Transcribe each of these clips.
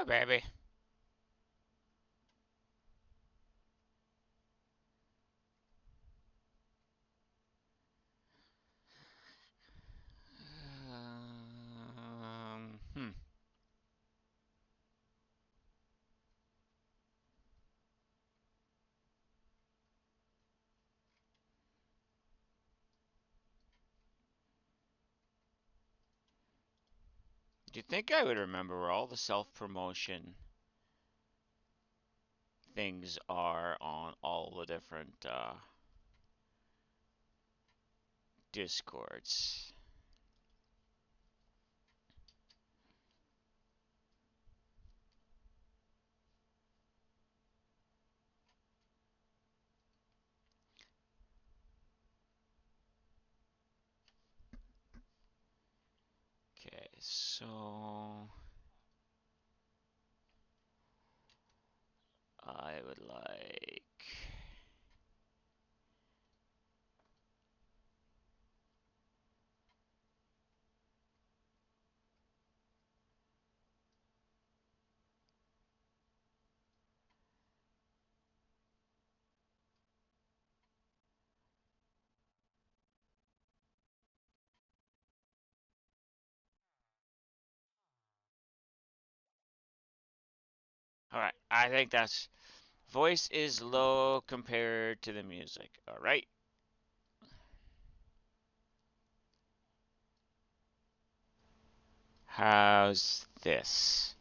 Oh, baby. Hmm. Do you think I would remember where all the self-promotion things are on all the different discords? Okay, so I would like. All right, I think that's voice is low compared to the music. All right. How's this?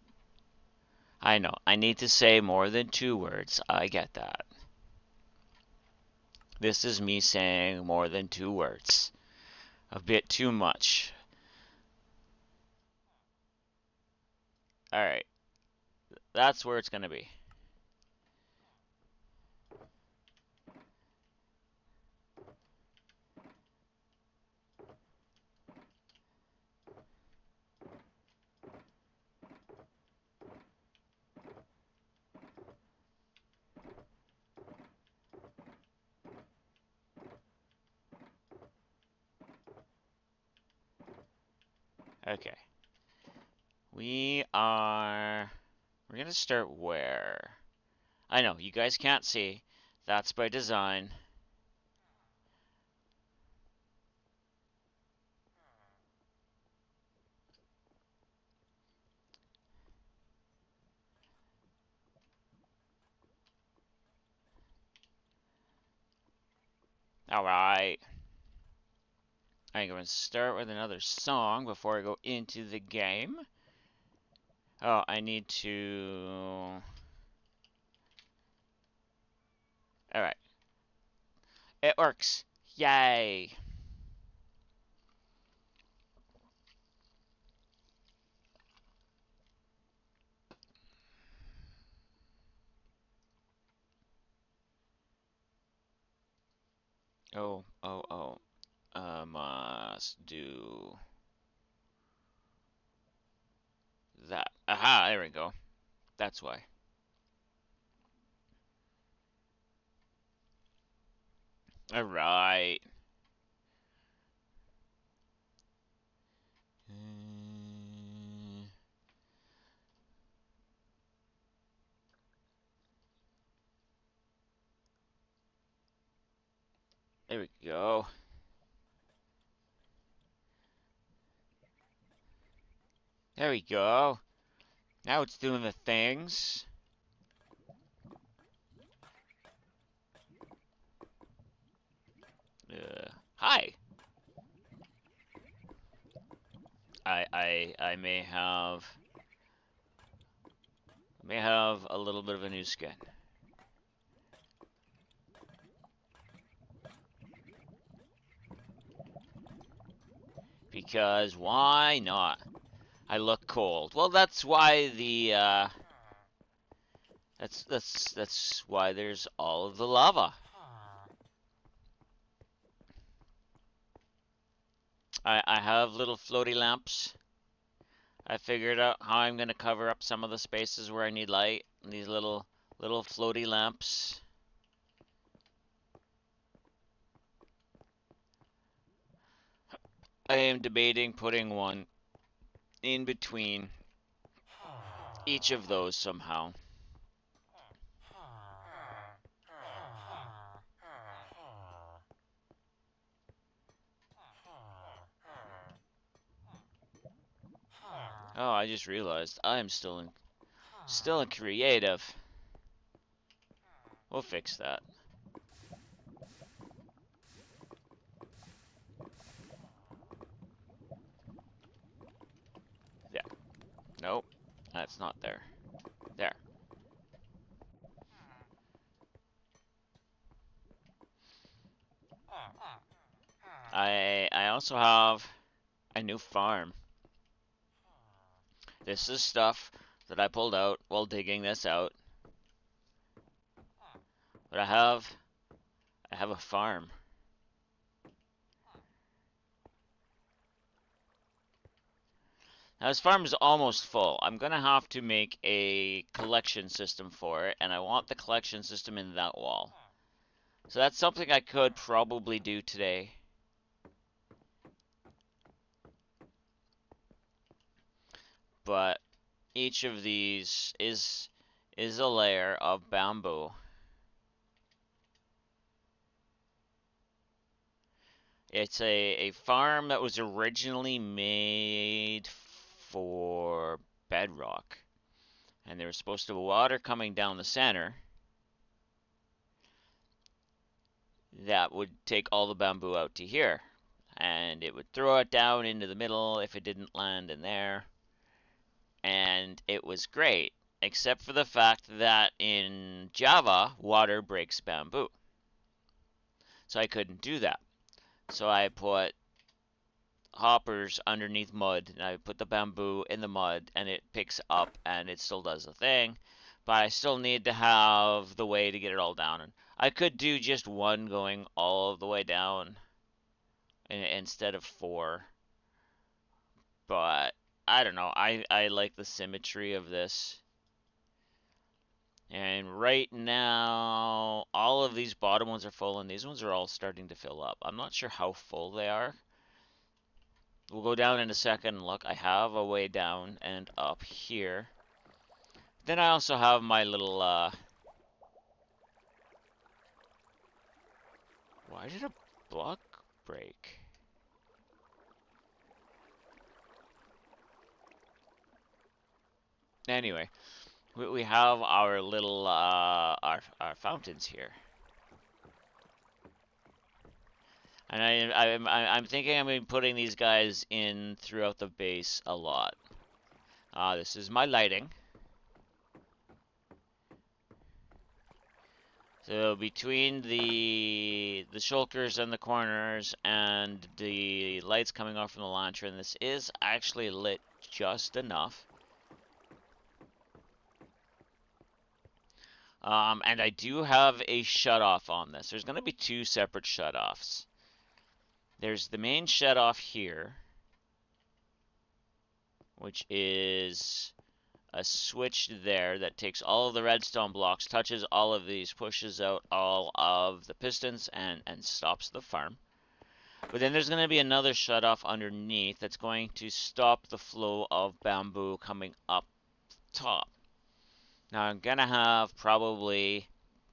I know, I need to say more than 2 words. I get that. This is me saying more than 2 words. A bit too much. Alright, that's where it's gonna be. Okay. We're gonna start where? I know, you guys can't see. That's by design. Alright. I'm going to start with another song before I go into the game. Oh, I need to... Alright. It works. Yay. Oh. Must do that. Aha, there we go. That's why. Alright. There we go. There we go. Now it's doing the things. Hi. I may have a little bit of a new skin. Because why not? I look cold. Well, that's why the that's why there's all of the lava. I have little floaty lamps. I figured out how I'm gonna cover up some of the spaces where I need light. These little floaty lamps. I am debating putting one in between each of those somehow. Oh, I just realized I am still in creative. We'll fix that. Yeah. Nope. That's not there. There. I also have a new farm. This is stuff that I pulled out while digging this out. But I have a farm. Now this farm is almost full. I'm gonna have to make a collection system for it, and I want the collection system in that wall. So that's something I could probably do today. But each of these is a layer of bamboo. It's a farm that was originally made for bedrock. And there was supposed to be water coming down the center that would take all the bamboo out to here. And it would throw it down into the middle if it didn't land in there. And it was great, except for the fact that in Java, water breaks bamboo. So I couldn't do that. So I put hoppers underneath mud, and I put the bamboo in the mud, and it picks up, and it still does the thing. But I still need to have the way to get it all down. And I could do just one going all the way down instead of four. But I don't know. I like the symmetry of this. And right now, all of these bottom ones are full, and these ones are all starting to fill up. I'm not sure how full they are. We'll go down in a second and look. I have a way down and up here. Then I also have my little, Why did a block break? Anyway, we have our little, our fountains here. And I'm thinking I'm going to be putting these guys in throughout the base a lot. This is my lighting. So between the shulkers and the corners and the lights coming off from the lantern, this is actually lit just enough. And I do have a shutoff on this. There's going to be two separate shutoffs. There's the main shutoff here, which is a switch there that takes all of the redstone blocks, touches all of these, pushes out all of the pistons, and stops the farm. But then there's going to be another shutoff underneath that's going to stop the flow of bamboo coming up top. Now I'm going to have probably,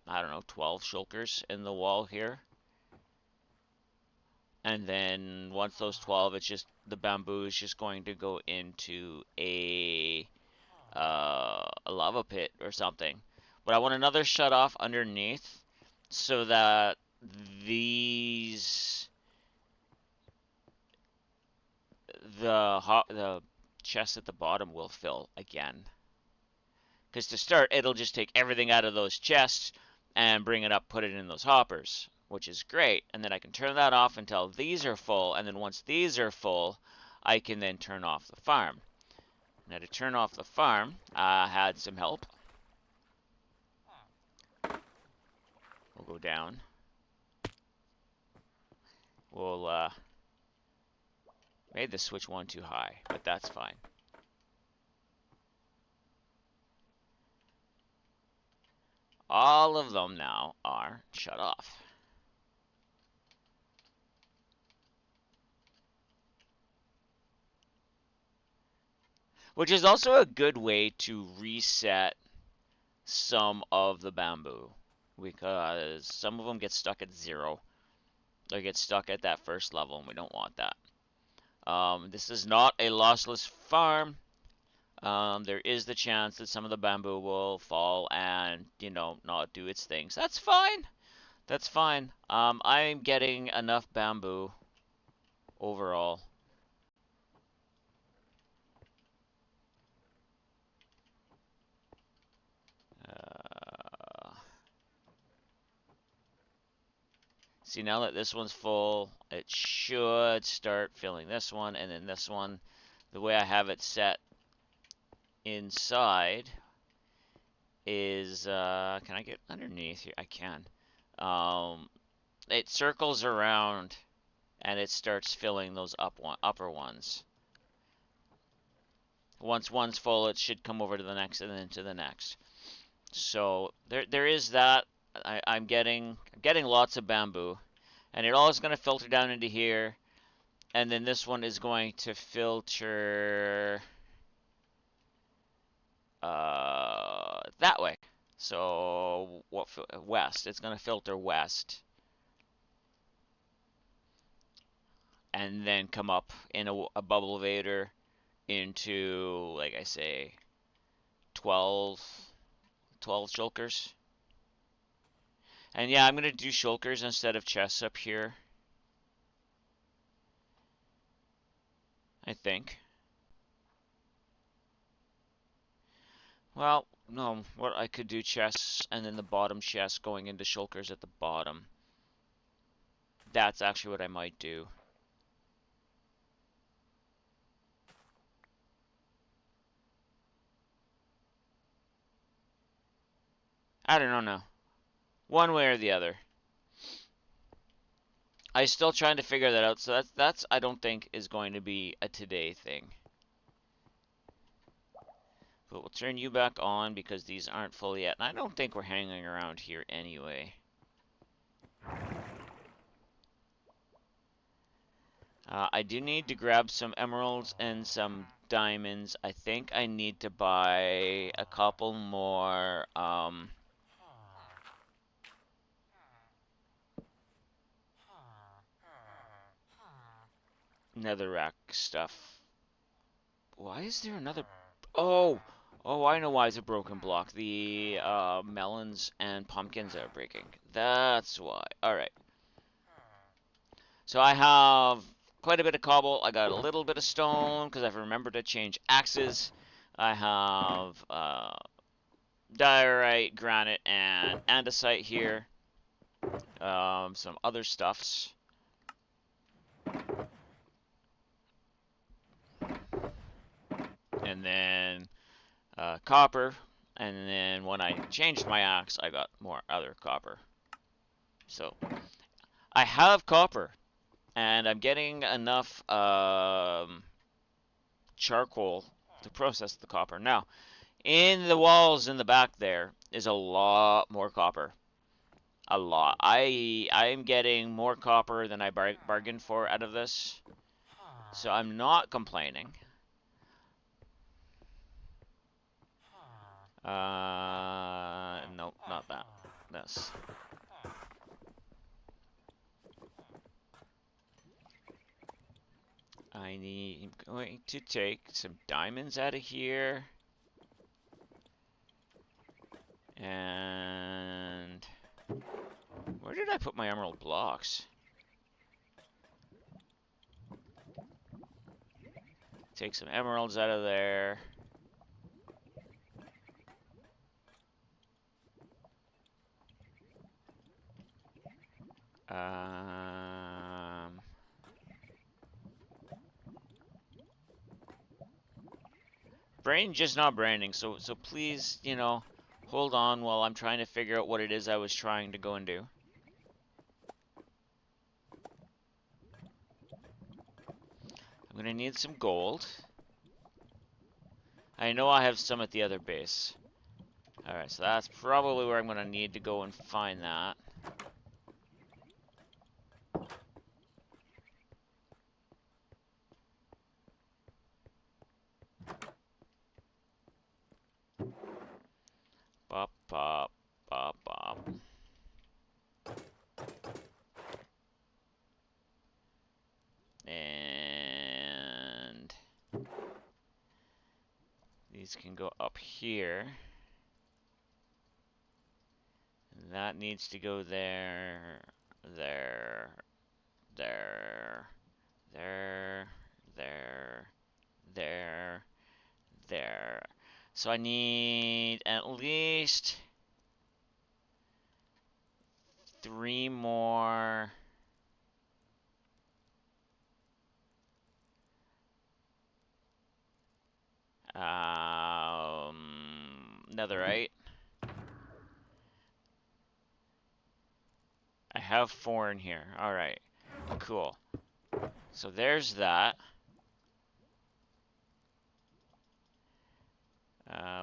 I don't know, 12 shulkers in the wall here. And then once those 12, it's just, the bamboo is just going to go into a lava pit or something. But I want another shutoff underneath so that these, the chest at the bottom will fill again. Because to start, it'll just take everything out of those chests and bring it up, put it in those hoppers, which is great. And then I can turn that off until these are full, and then once these are full, I can then turn off the farm. Now to turn off the farm, I had some help. We'll go down. We'll, made the switch one too high, but that's fine. All of them now are shut off. Which is also a good way to reset some of the bamboo, because some of them get stuck at 0. They get stuck at that first level, and we don't want that. This is not a lossless farm. There is the chance that some of the bamboo will fall and, not do its things. That's fine. That's fine. I'm getting enough bamboo overall. See, now that this one's full, it should start filling this one, and then this one. The way I have it set inside is, can I get underneath here? I can. It circles around, and it starts filling those upper ones. Once one's full, it should come over to the next and then to the next. So there is that. I'm getting lots of bamboo, and it all is going to filter down into here, and then this one is going to filter that way. So west? It's going to filter west, and then come up in a bubble vader into, like I say, 12 shulkers. And yeah, I'm going to do shulkers instead of chests up here, I think. Well, no, what I could do chests and then the bottom chest going into shulkers at the bottom. That's actually what I might do. I don't know. One way or the other. I'm still trying to figure that out, so that's I don't think is going to be a today thing. But we'll turn you back on because these aren't full yet, and I don't think we're hanging around here anyway. I do need to grab some emeralds and some diamonds. I think I need to buy a couple more netherrack stuff. Why is there another... Oh! Oh, I know why it's a broken block. The melons and pumpkins are breaking. That's why. Alright. So I have quite a bit of cobble. I got a little bit of stone because I've remembered to change axes. I have diorite, granite, and andesite here. Some other stuffs. And then copper. And then when I changed my axe, I got more other copper. So I have copper. And I'm getting enough charcoal to process the copper. Now, in the walls in the back there is a lot more copper. A lot. I'm getting more copper than I bargained for out of this. So I'm not complaining. Nope, not that. This. I'm going to take some diamonds out of here. And where did I put my emerald blocks? Take some emeralds out of there. Brain just not branding, so please, hold on while I'm trying to figure out what it is I was trying to go and do. I'm gonna need some gold. I know I have some at the other base. Alright, so that's probably where I'm gonna need to go and find that. these can go up here. That needs to go there, there, there, there, there, there, there. So I need at least 3 more. Netherite. I have 4 in here. Alright, cool. So there's that.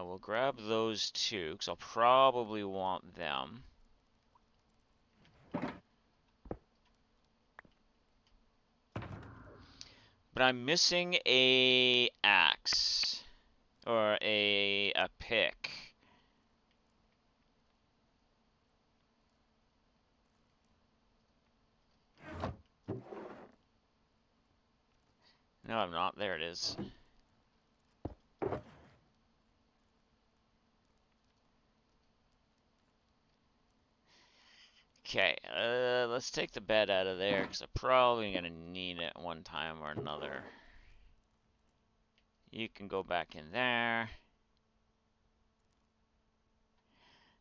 We'll grab those 2, because I'll probably want them. But I'm missing a axe. Or a pick. No, I'm not. There it is. Okay, let's take the bed out of there, because I'm probably going to need it one time or another. You can go back in there.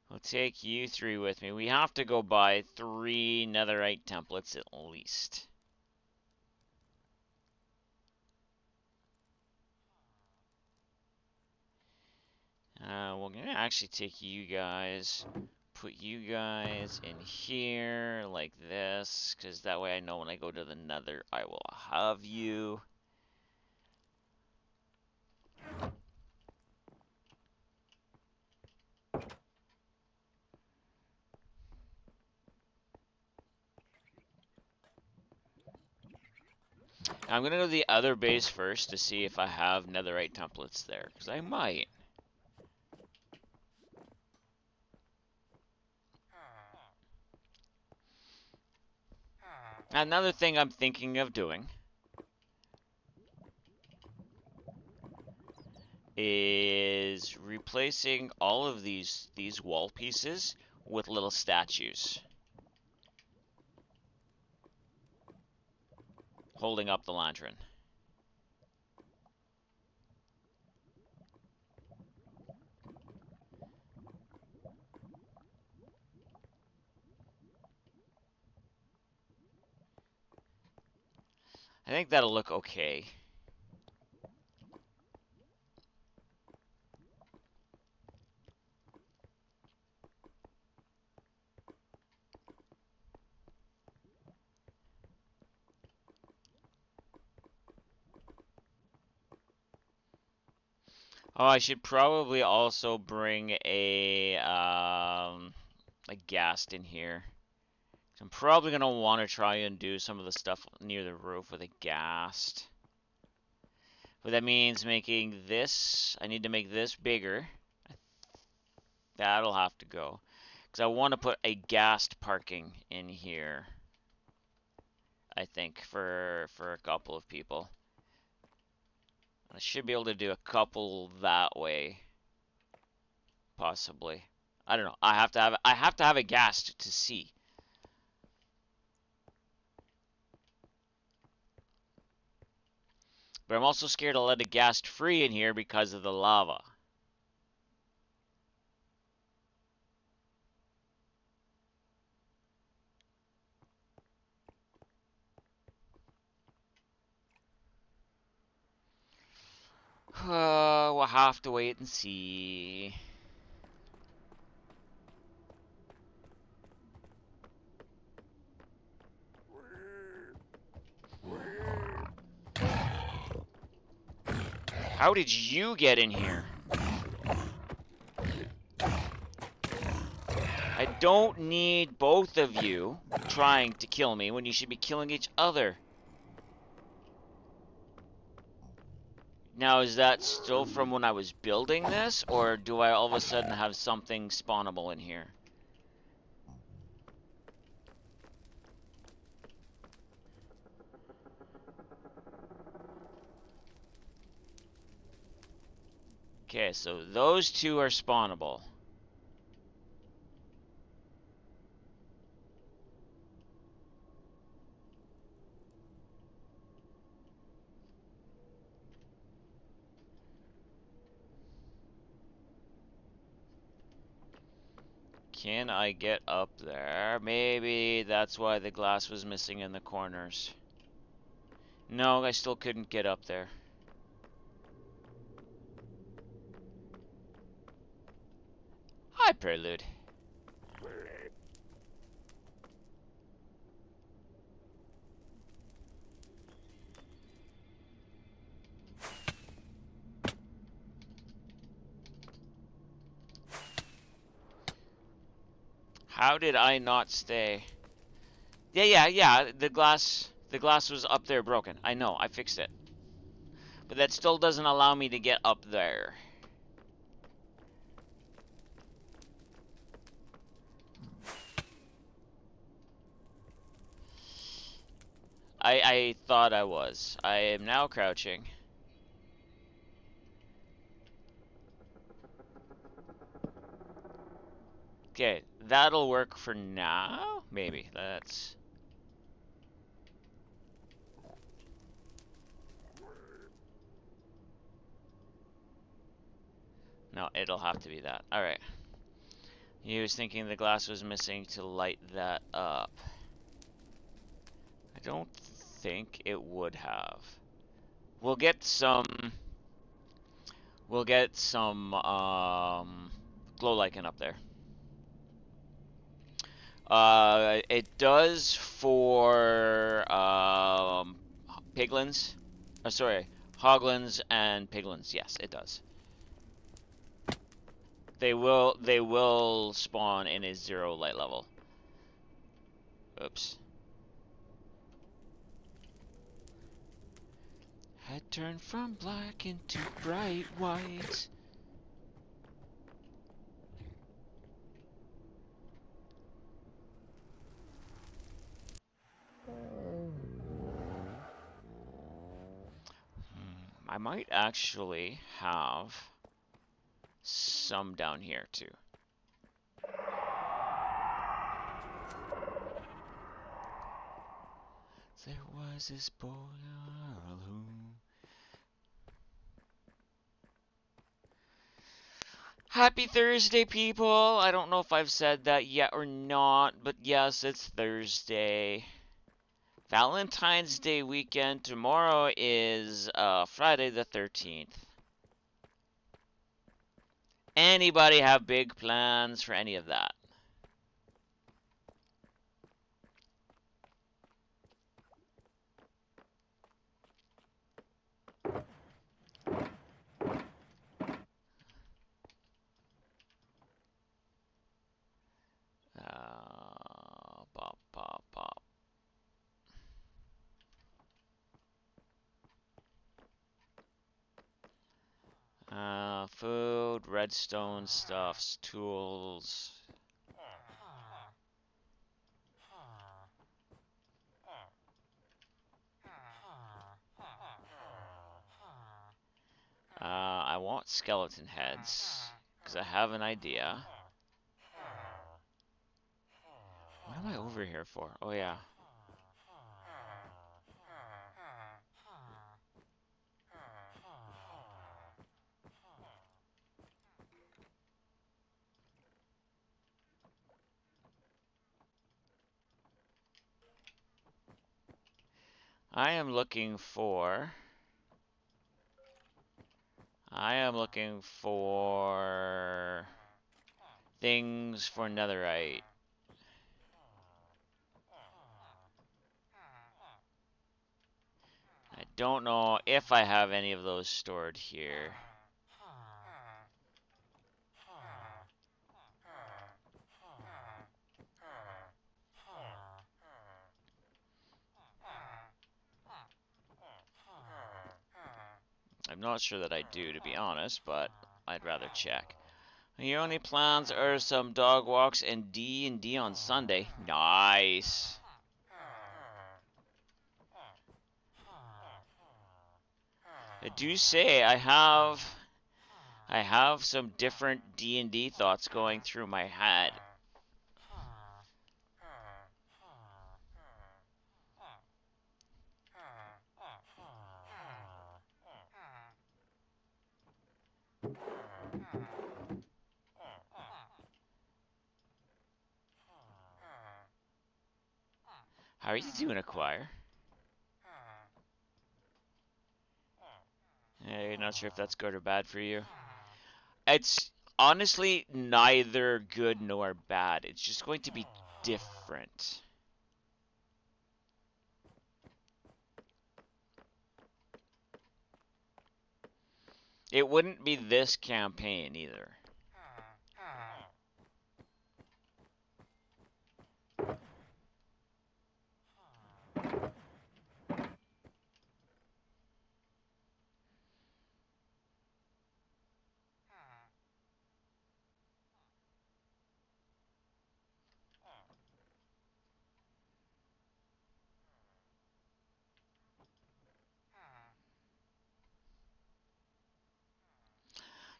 We'll take you 3 with me. We have to go buy 3 netherite templates at least. We're going to actually take you guys, put you guys in here like this, because that way I know when I go to the nether, I will have you. I'm going to go to the other base first to see if I have netherite templates there, because I might. Another thing I'm thinking of doing is replacing all of these wall pieces with little statues holding up the lantern. I think that'll look okay. Oh, I should probably also bring a ghast in here. I'm probably gonna want to try and do some of the stuff near the roof with a ghast. But that means making this, I need to make this bigger. That'll have to go. Because I want to put a ghast parking in here. I think, for a couple of people. I should be able to do a couple that way. Possibly. I don't know. I have to have a ghast to see. But I'm also scared to let a ghast free in here because of the lava. We'll have to wait and see. How did you get in here? I don't need both of you trying to kill me when you should be killing each other. Now, is that still from when I was building this, or do I all of a sudden have something spawnable in here? Okay, so those two are spawnable. Can I get up there? Maybe that's why the glass was missing in the corners. No, I still couldn't get up there. Hi, Prelude. How did I not stay? Yeah. The glass was up there broken. I know, I fixed it. But that still doesn't allow me to get up there. I thought I was. I am now crouching. Okay, that'll work for now. Maybe. That's... No, it'll have to be that. Alright. He was thinking the glass was missing to light that up. I don't think it would have. We'll get some... We'll get some, glow lichen up there. It does for, piglins. Sorry, hoglins and piglins. Yes, it does. They will spawn in a 0 light level. Oops. Had turned from black into bright white. I might actually have some down here too. There was this boy who... Happy Thursday, people! I don't know if I've said that yet or not, but yes, it's Thursday. Valentine's Day weekend. Tomorrow is Friday the 13th. Anybody have big plans for any of that? Bop, bop, bop. Food, redstone stuffs, tools. I want skeleton heads, because I have an idea. What am I over here for? Oh, yeah. I am looking for things for netherite. I don't know if I have any of those stored here. I'm not sure that I do, to be honest, but I'd rather check. The only plans are some dog walks and D&D on Sunday. Nice. I do say I I have some different D&D thoughts going through my head. How are you doing, Acquire? You're not sure if that's good or bad for you. It's honestly neither good nor bad. It's just going to be different. It wouldn't be this campaign either.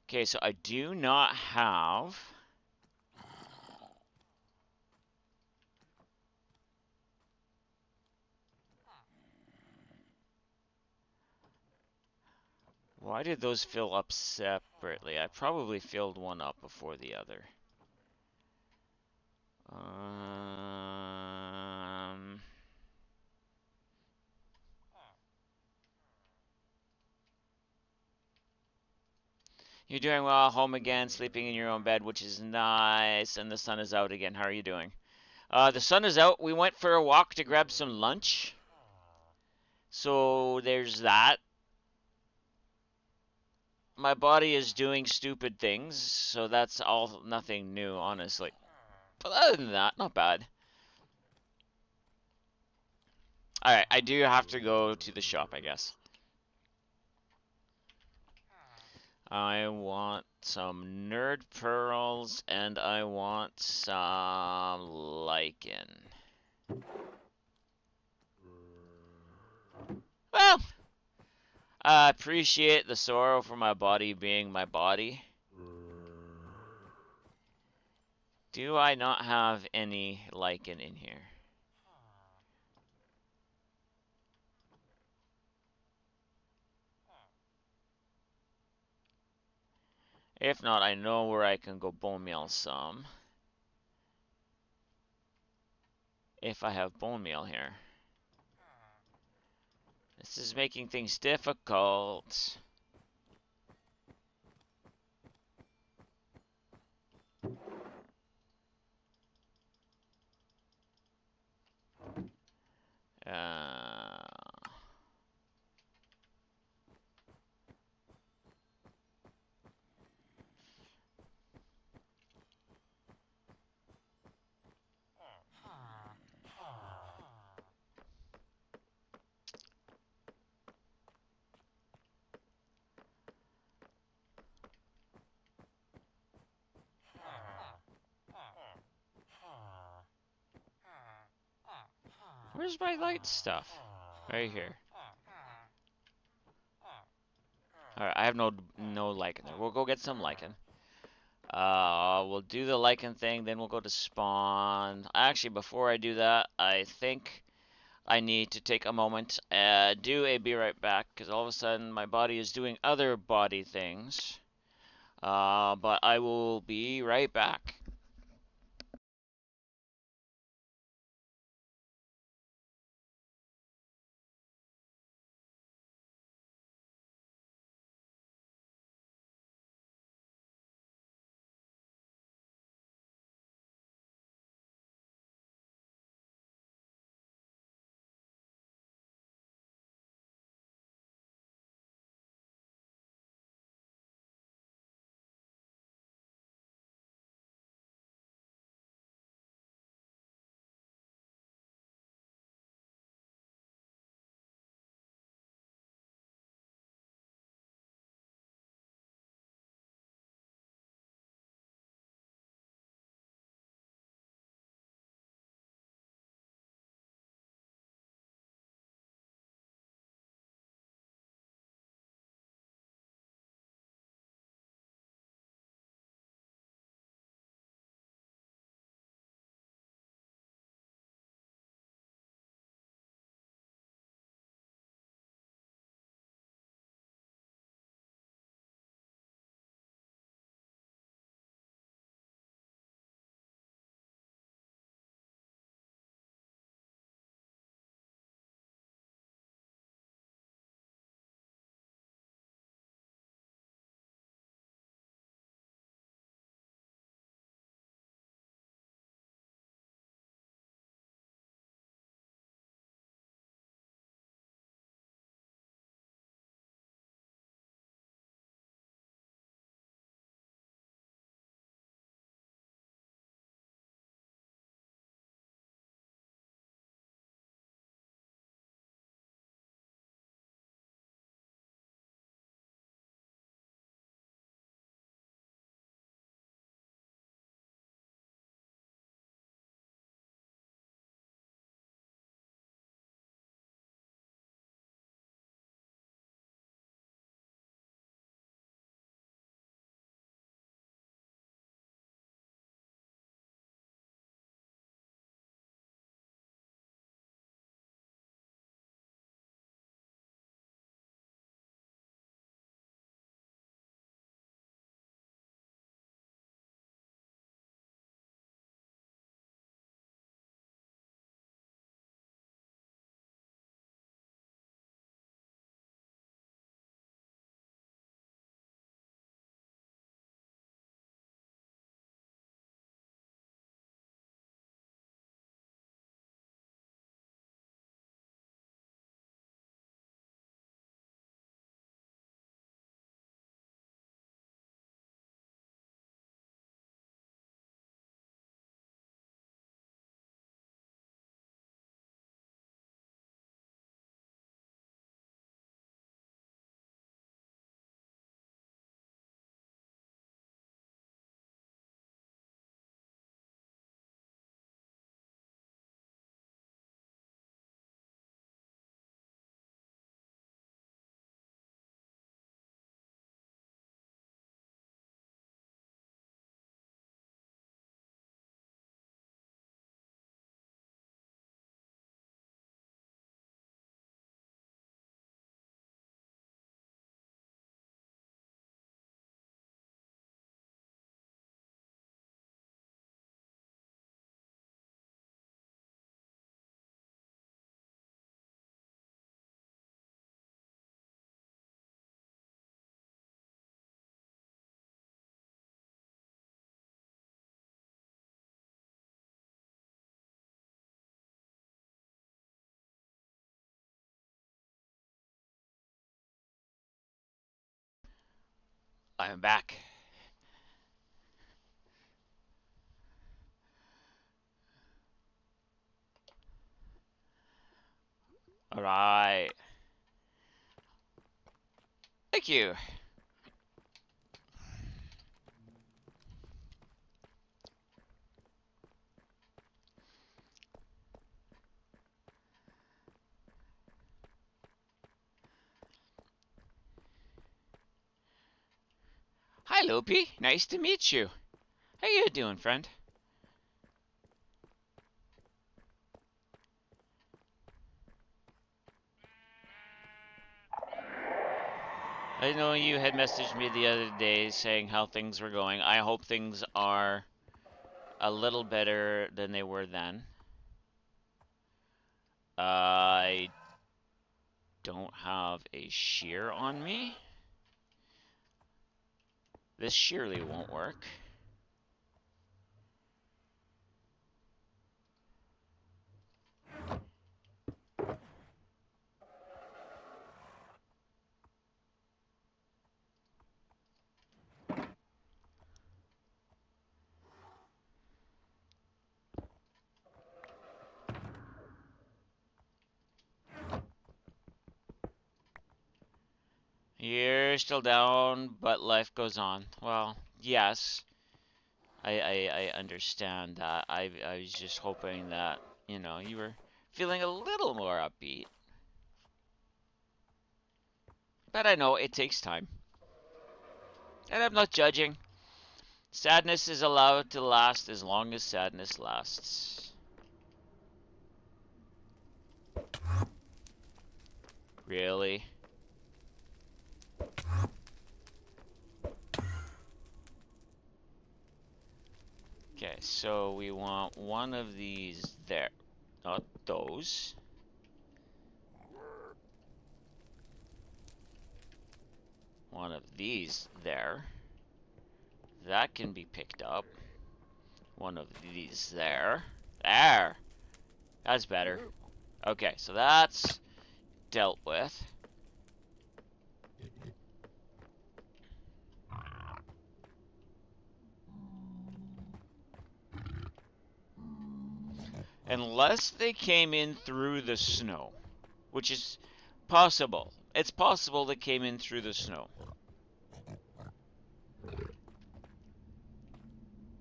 Okay, so I do not have... Why did those fill up separately? I probably filled one up before the other. You're doing well, home again, sleeping in your own bed, which is nice, and the sun is out again. How are you doing? The sun is out. We went for a walk to grab some lunch. So there's that. My body is doing stupid things, so that's all nothing new, honestly. But other than that, not bad. Alright, I do have to go to the shop, I guess. I want some nerd pearls, and I want some lichen. Well, I appreciate the sorrow for my body being my body. Do I not have any lichen in here? If not, I know where I can go bone meal some. If I have bone meal here. This is making things difficult. Uh, Where's my light stuff? Right here. Alright, I have no lichen there. We'll go get some lichen. We'll do the lichen thing, then we'll go to spawn. Actually, before I do that, I think I need to take a moment, do a be right back, because all of a sudden my body is doing other body things. But I will be right back. I'm back. All right. Thank you. Hi, Loopy. Nice to meet you. How you doing, friend? I know you had messaged me the other day saying how things were going. I hope things are a little better than they were then. I don't have a shear on me. This surely won't work. You're still down, but life goes on. Well, yes, I understand that. I was just hoping that, you were feeling a little more upbeat. But I know it takes time. And I'm not judging. Sadness is allowed to last as long as sadness lasts. Really? Okay, so we want one of these there. Not those. One of these there. That can be picked up. One of these there. There! That's better. Okay, so that's dealt with. Unless they came in through the snow, which is possible. It's possible they came in through the snow.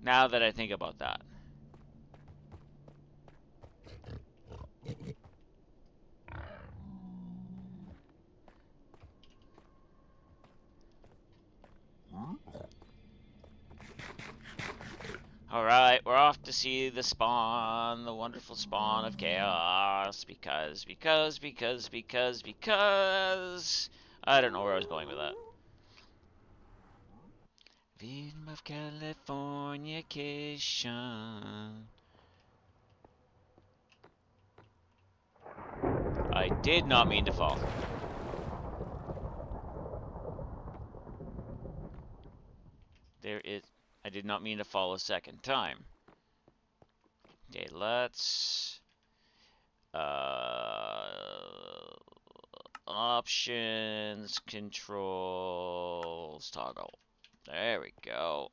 Now that I think about that. Alright, we're off to see the spawn, the wonderful spawn of chaos, because, I don't know where I was going with that. Freedom of Californication. I did not mean to fall. I did not mean to fall a second time. Okay, let's... Options, controls, toggle. There we go.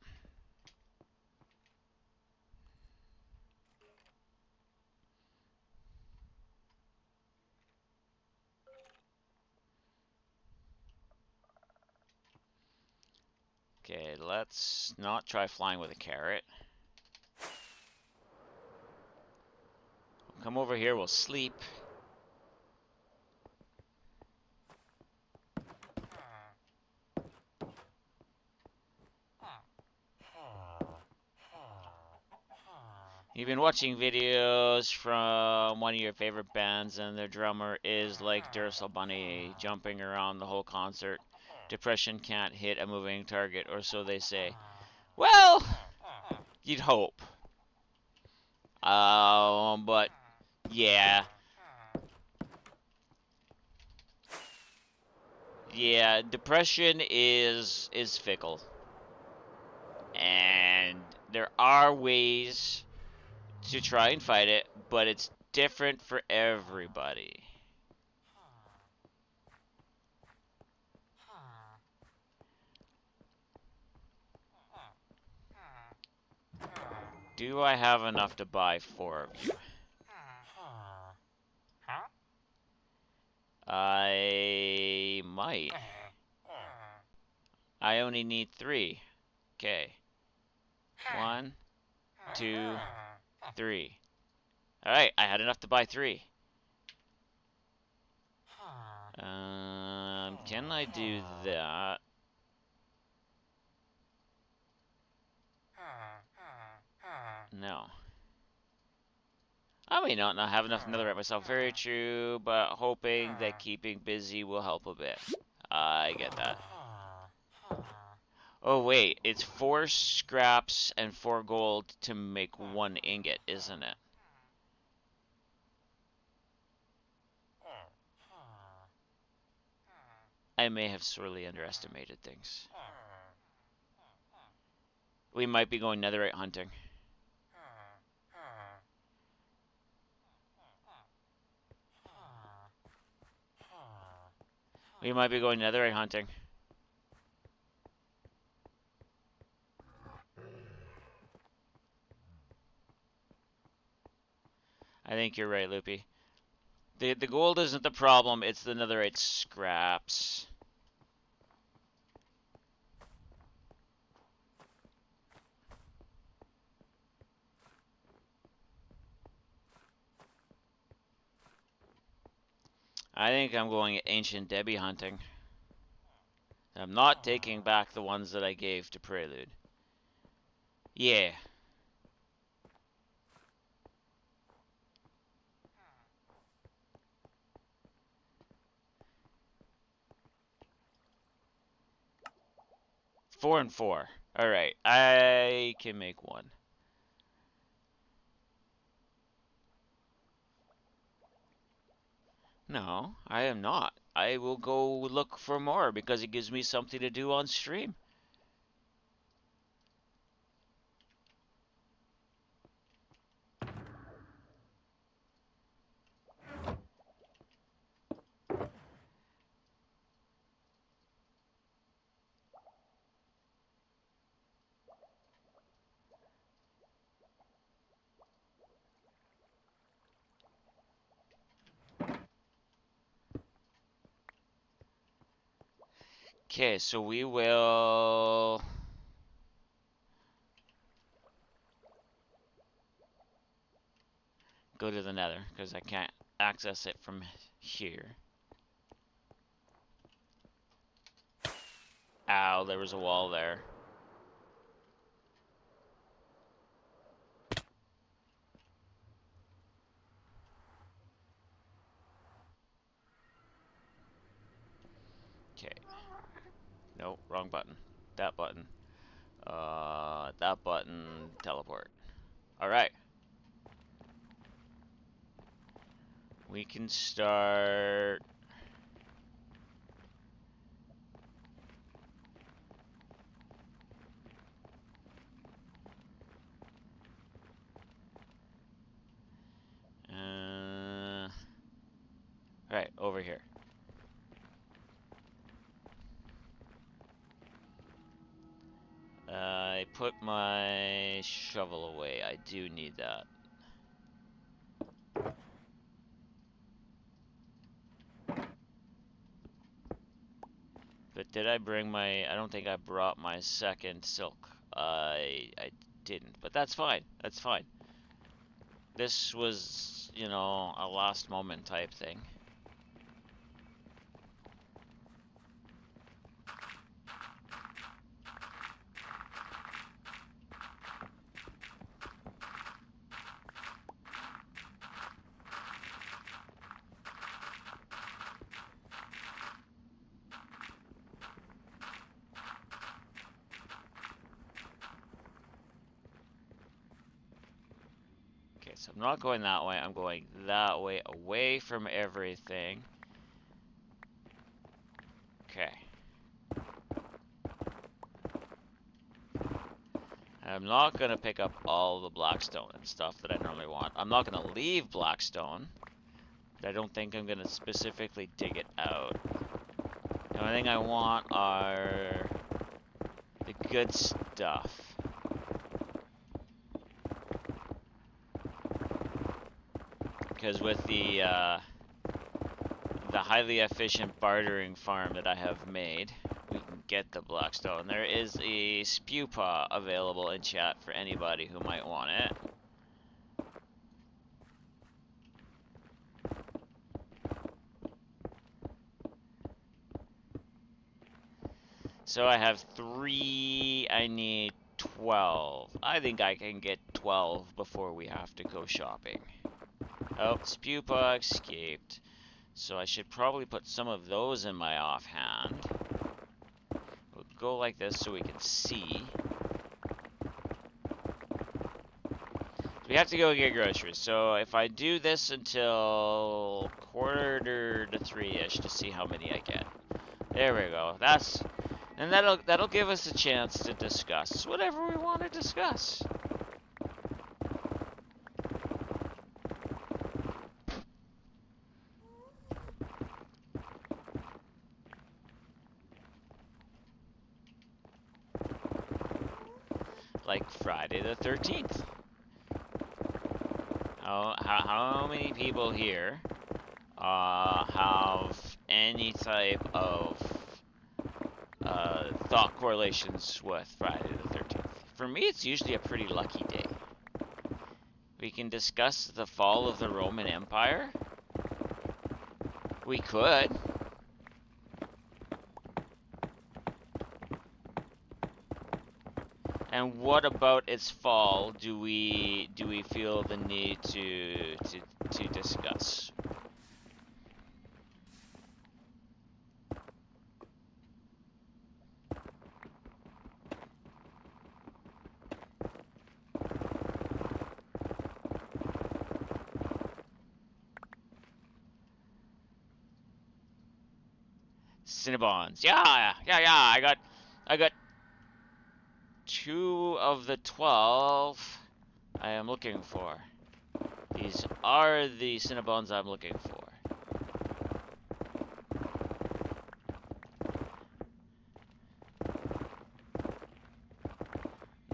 Okay, let's not try flying with a carrot. Come over here, we'll sleep. You've been watching videos from one of your favorite bands and their drummer is like Duracell Bunny jumping around the whole concert. Depression can't hit a moving target, or so they say. Well, you'd hope. But yeah. Yeah, depression is fickle. And there are ways to try and fight it, but it's different for everybody. Do I have enough to buy 4 of you? I might. I only need 3. Okay. 1, 2, 3. Alright, I had enough to buy 3. Can I do that? No. I may not have enough netherite myself. Very true, but hoping that keeping busy will help a bit. I get that. Oh wait, it's 4 scraps and 4 gold to make 1 ingot, isn't it? I may have sorely underestimated things. We might be going netherite hunting. We might be going netherite hunting. I think you're right, Loopy. The gold isn't the problem, it's the netherite scraps. I think I'm going Ancient Debbie hunting. I'm not taking back the ones that I gave to Prelude. Yeah. Four and 4. Alright, I can make 1. No, I am not. I will go look for more because it gives me something to do on stream. Okay, so we will go to the nether because I can't access it from here. Ow, there was a wall there. Okay. Nope, wrong button. That button. That button, teleport. Alright. We can start... Alright, over here. I put my shovel away. I do need that. But did I bring my... I don't think I brought my second silk. I didn't. But that's fine. That's fine. This was, you know, a last moment type thing. Okay, so I'm not going that way. I'm going that way, away from everything. Okay. I'm not going to pick up all the blackstone and stuff that I normally want. I'm not going to leave blackstone. I don't think I'm going to specifically dig it out. The only thing I want are the good stuff. Because with the highly efficient bartering farm that I have made, we can get the blockstone. There is a spew paw available in chat for anybody who might want it. So I have 3, I need 12. I think I can get 12 before we have to go shopping. Oh, spew paw escaped. So I should probably put some of those in my offhand. We'll go like this so we can see. We have to go get groceries. So if I do this until 2:45-ish to see how many I get. There we go. And that'll give us a chance to discuss whatever we want to discuss. Like Friday the 13th. How many people here have any type of thought correlations with Friday the 13th? For me, it's usually a pretty lucky day. We can discuss the fall of the Roman Empire. We could. And what about its fall do we feel the need to discuss? Cinnabons. Yeah. I got 2 of the 12 I am looking for. These are the Cinnabons I'm looking for.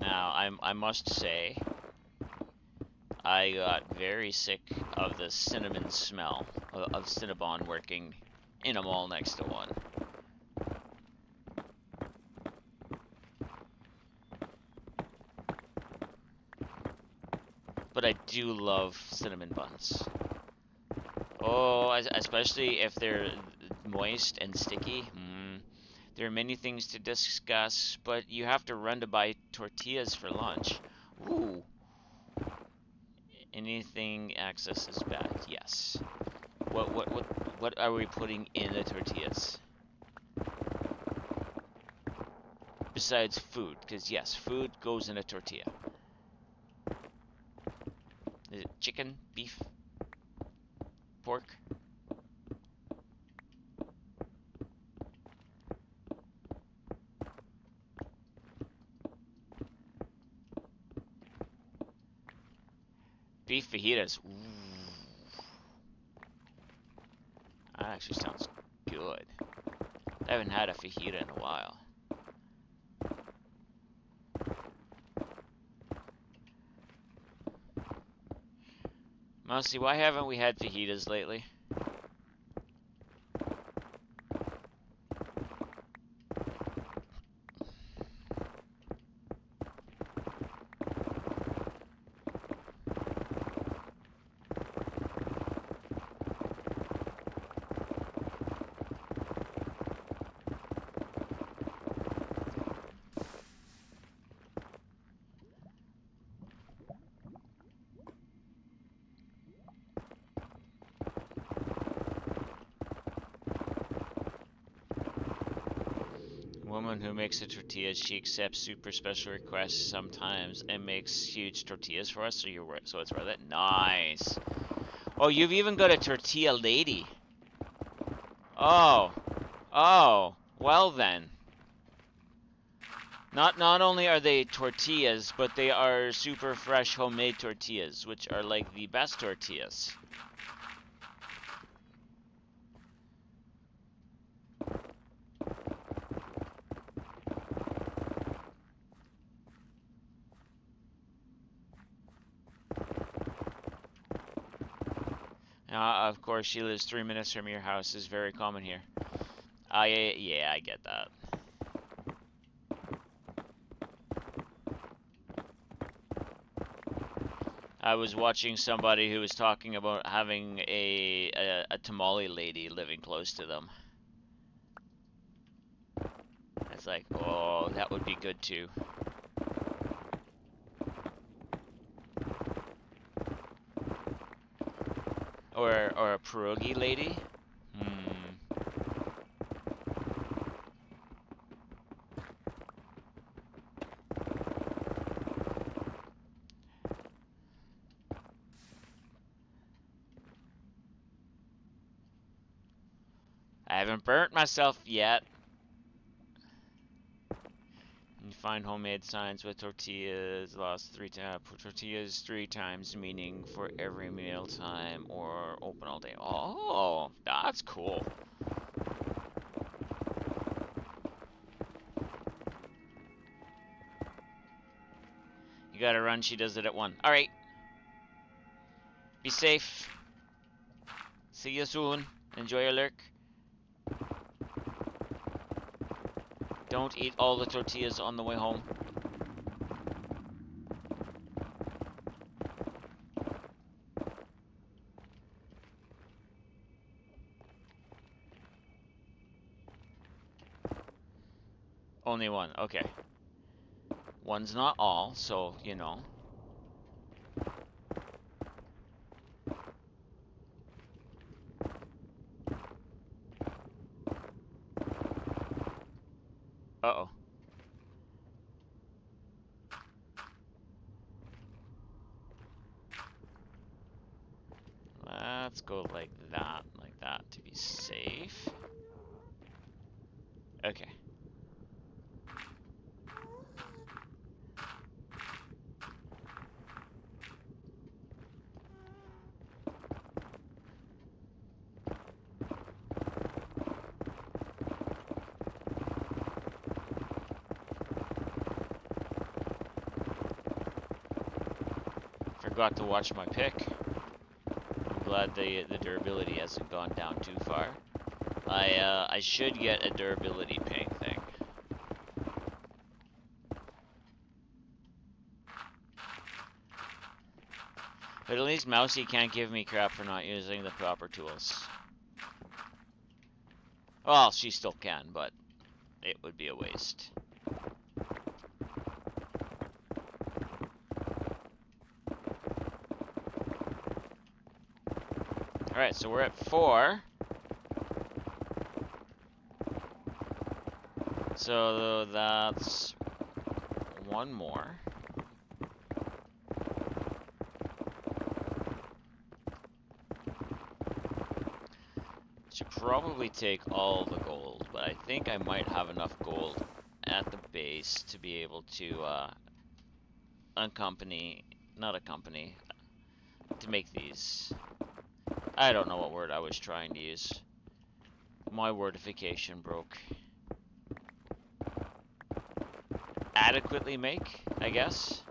Now, I must say, I got very sick of the cinnamon smell of Cinnabon working in a mall next to one. But I do love cinnamon buns. Oh, especially if they're moist and sticky. There are many things to discuss, but you have to run to buy tortillas for lunch. Ooh. Anything access is bad. Yes. What are we putting in the tortillas? Besides food, because yes, food goes in a tortilla. Is it chicken, beef, pork? Beef fajitas. Ooh. That actually sounds good. I haven't had a fajita in a while. Mousy, why haven't we had fajitas lately? Woman who makes the tortillas, she accepts super special requests sometimes and makes huge tortillas for us, so it's worth it. Nice. Oh, you've even got a tortilla lady. Oh. Oh. Well then. Not only are they tortillas, but they are super fresh homemade tortillas, which are like the best tortillas. Of course, she lives 3 minutes from your house is very common here. Yeah, I get that. I was watching somebody who was talking about having a tamale lady living close to them. It's like, oh, that would be good too. Or a pierogi lady. I haven't burnt myself yet. You find homemade signs with tortillas lost 3 times. Tortillas 3 times, meaning for every meal time or open all day. Oh, that's cool. You gotta run. She does it at 1. All right. Be safe. See you soon. Enjoy your lurk. Don't eat all the tortillas on the way home. Only 1. Okay. 1's not all, so, you know. Uh-oh. Let's go like that to be safe. Okay. Forgot to watch my pick. I'm glad the durability hasn't gone down too far. I should get a durability ping thing. But at least Mousy can't give me crap for not using the proper tools. Well, she still can, but it would be a waste. Alright, so we're at 4. So that's 1 more. Should probably take all the gold, but I think I might have enough gold at the base to be able to to make these. I don't know what word I was trying to use. My wordification broke. Adequately make, I guess.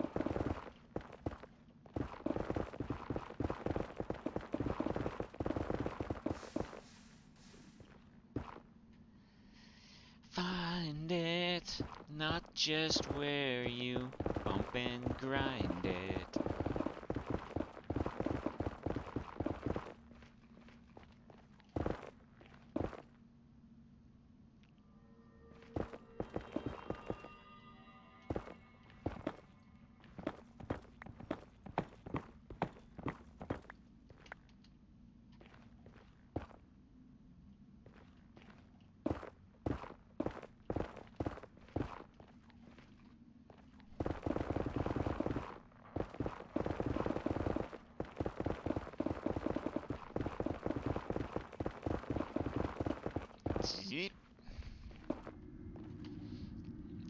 Find it, not just where you bump and grind it.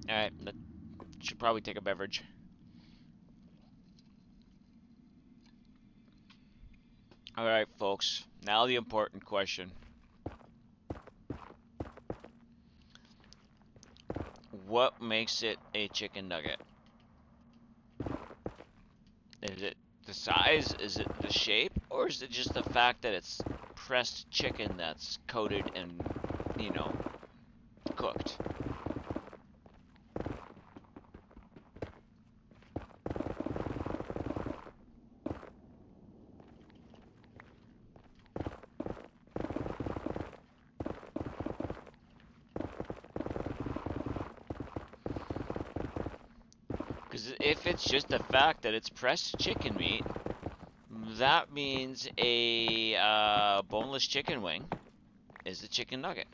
Alright, that should probably take a beverage. Alright, folks, now the important question. What makes it a chicken nugget? Is it The size? Is it the shape? Or is it just the fact that it's pressed chicken that's coated and, you know, cooked? Because if it's just the fact that it's pressed chicken meat, that means a boneless chicken wing is a chicken nugget.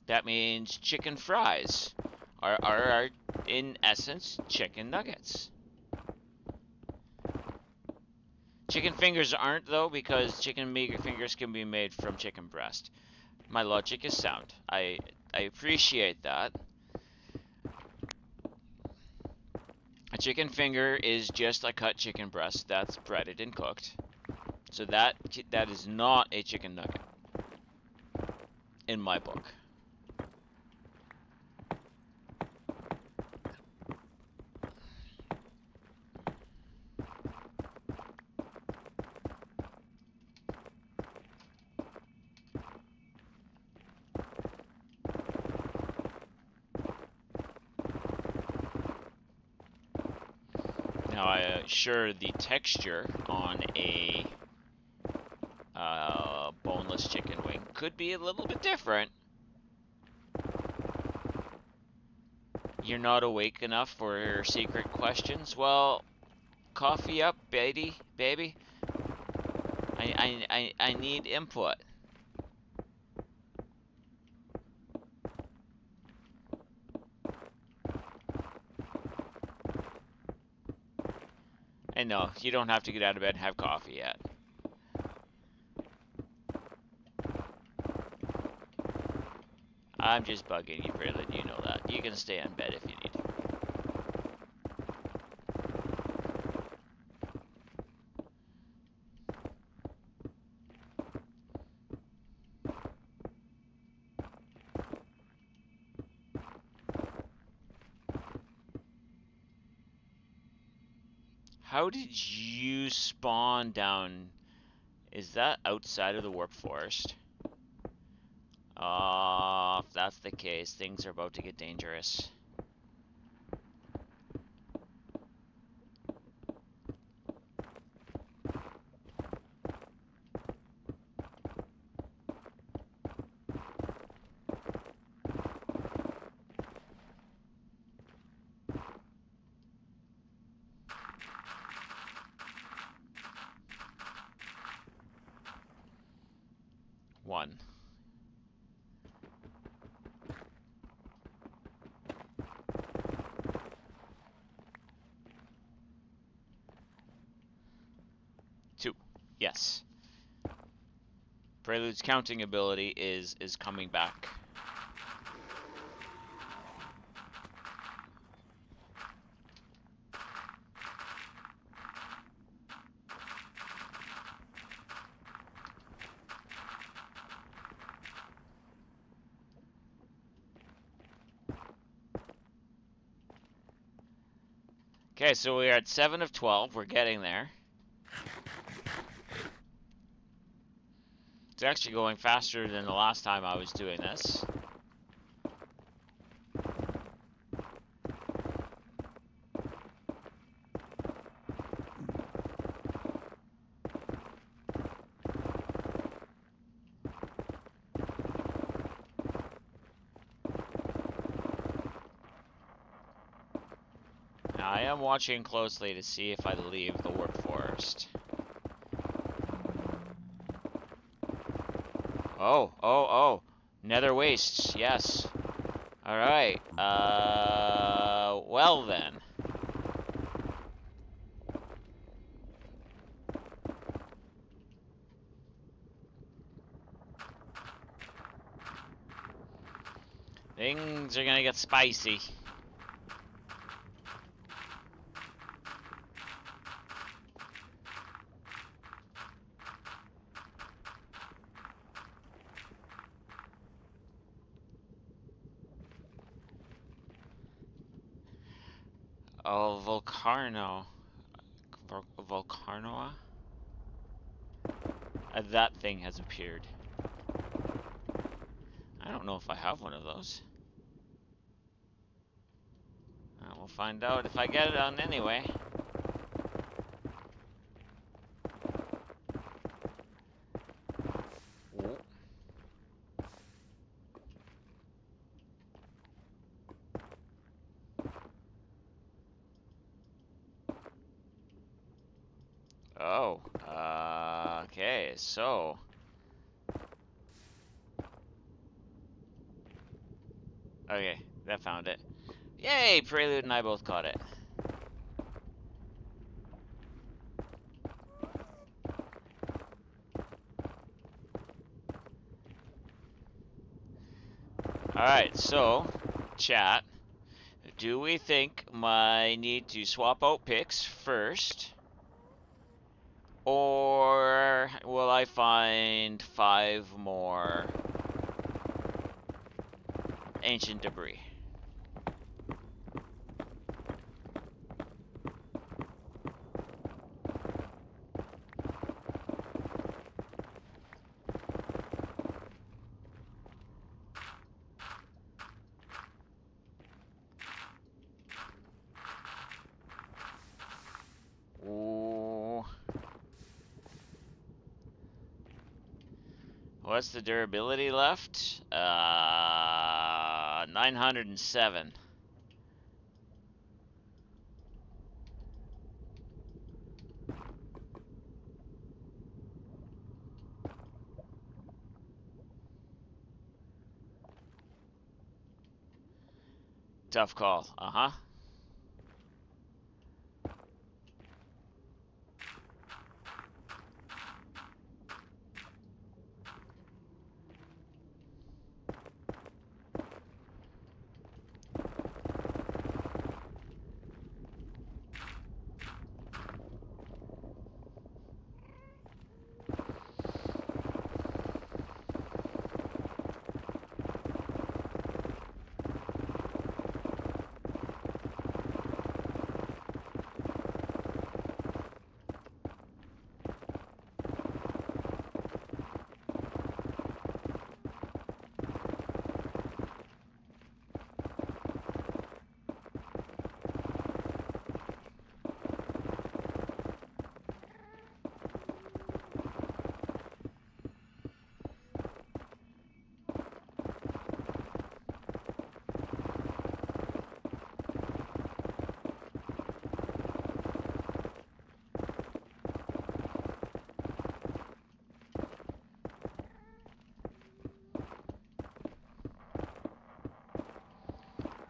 That means chicken fries are in essence chicken nuggets. Chicken fingers aren't though, because chicken fingers can be made from chicken breast. My logic is sound. I appreciate that. A chicken finger is just a cut chicken breast that's breaded and cooked. So that is not a chicken nugget in my book. Now, sure, the texture on a boneless chicken wing could be a little bit different. You're not awake enough for secret questions? Well, coffee up, baby. I need input. And no, you don't have to get out of bed and have coffee yet. I'm just bugging you, Braylon, you know that. You can stay in bed if you need. How did you spawn down? Is that outside of the warp forest? If that's the case, things are about to get dangerous. One. Two. Yes. Prelude's counting ability is coming back. Okay, so we're at 7 of 12. We're getting there. It's actually going faster than the last time I was doing this. Now, I am watching closely to see if I leave the warp forest. Oh. Nether wastes, yes. Alright, well then. Things are gonna get spicy. Oh, Volcarno. Volcarnoa? That thing has appeared. I don't know if I have one of those. We'll find out if I get it on anyway. Oh, okay, so... Okay, that found it. Yay, Prelude and I both caught it. Alright, so, chat, do we think I need to swap out picks first? Or will I find 5 more ancient debris? Ooh. What's the durability left? 907. Tough call. Uh-huh.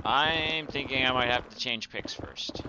I'm thinking I might have to change picks first.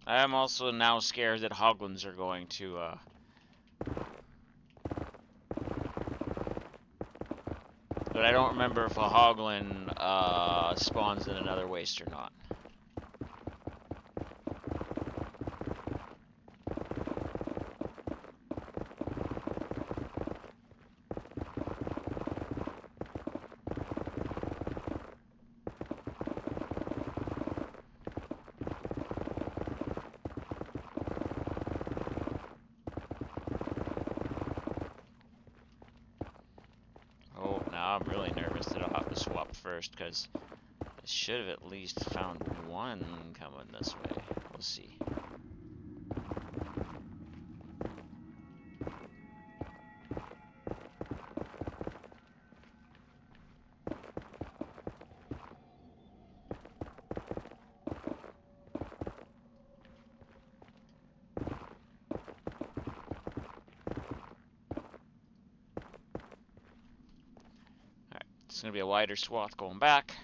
I am also now scared that hoglins are going to, But I don't remember if a hoglin, spawns in another waste or not. Now I'm really nervous that I'll have to swap first, because I should have at least found one coming this way. We'll see. It's going to be a wider swath going back.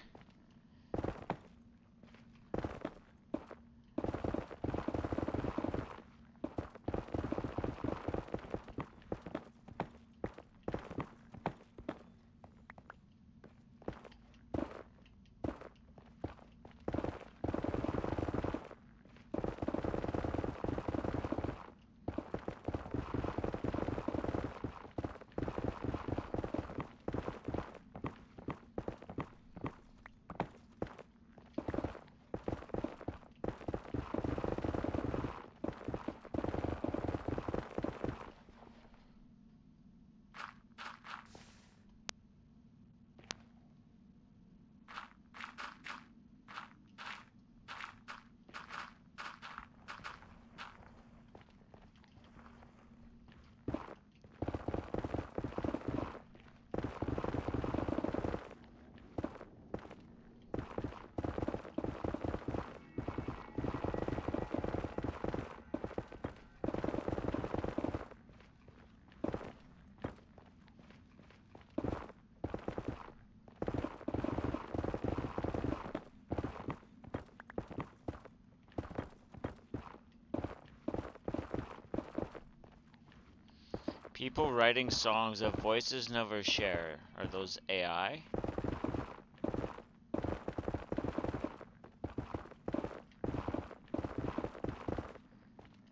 People writing songs that voices never share. Are those AI?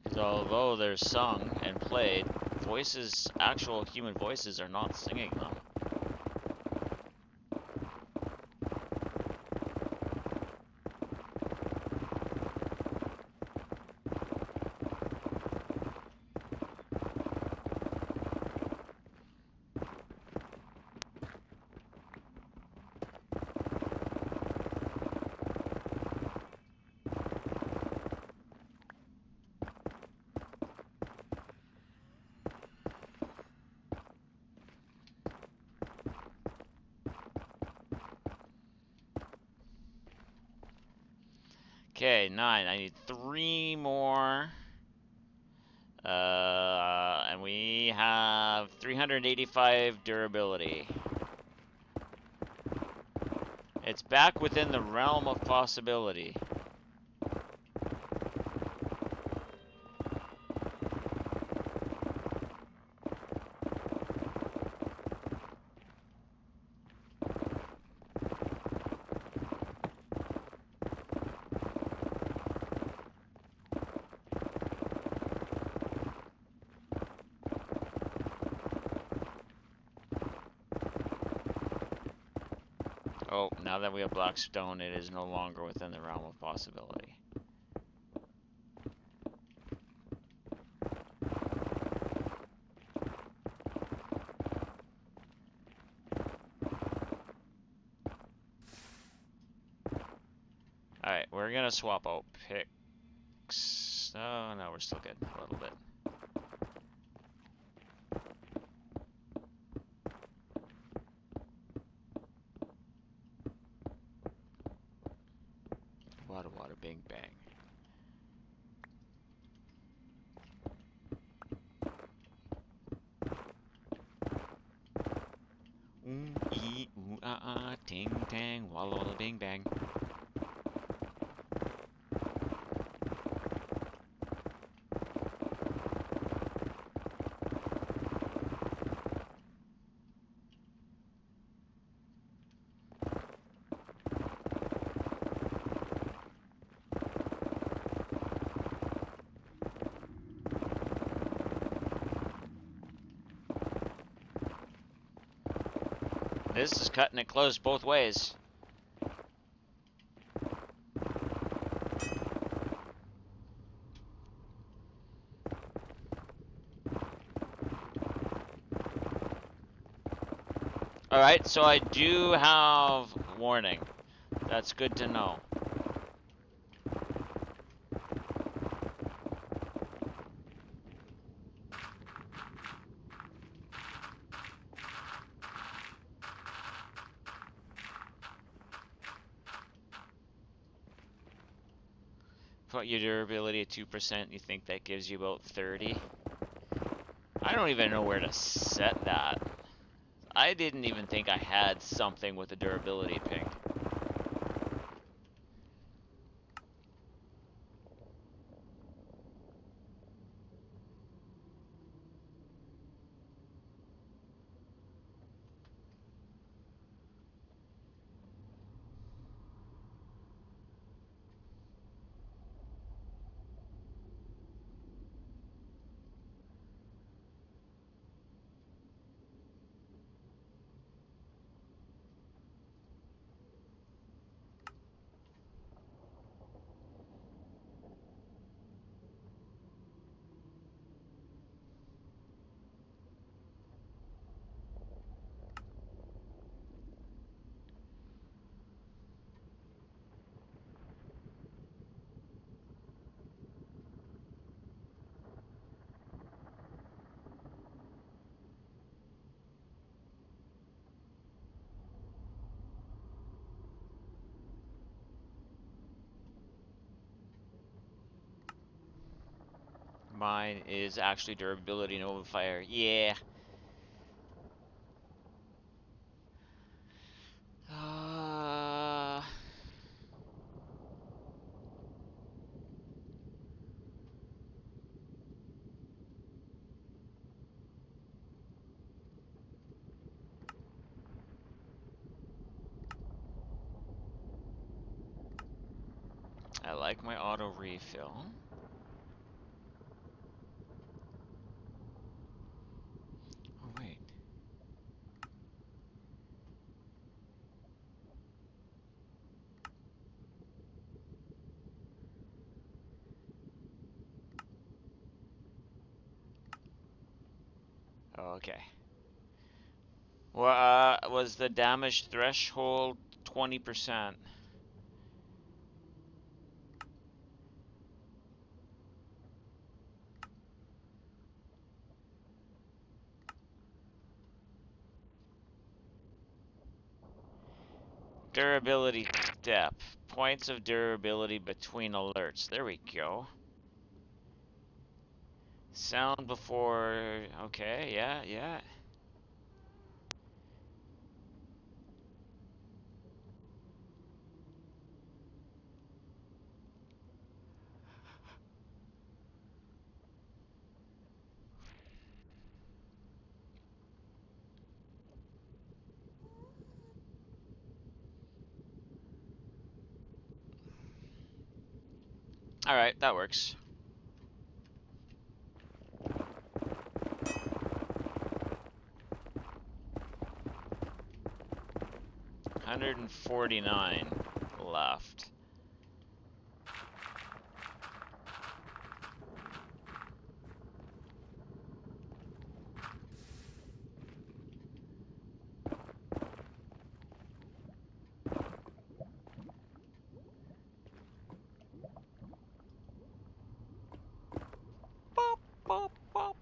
Because although they're sung and played, voices, actual human voices, are not singing them. Okay, 9. I need 3 more. And we have 385 durability. It's back within the realm of possibility. Oh, now that we have black stone, it is no longer within the realm of possibility. Alright, we're gonna swap out picks. Oh, no, we're still good. A little bit. Wada wada bing bang. Ooh ee ooh ah ah ting tang walla walla bing bang. This is cutting it close both ways. Alright, so I do have warning. That's good to know. Put your durability at 2%, you think that gives you about 30? I don't even know where to set that. I didn't even think I had something with a durability ping. Mine is actually durability Nova Fire. Yeah. Uh, I like my auto refill. Oh, wait. Okay. Well, was the damage threshold 20%? Durability depth. Points of durability between alerts. There we go. Sound before... Okay, yeah, yeah. Alright, that works. $149 left. Bop, bop, bop.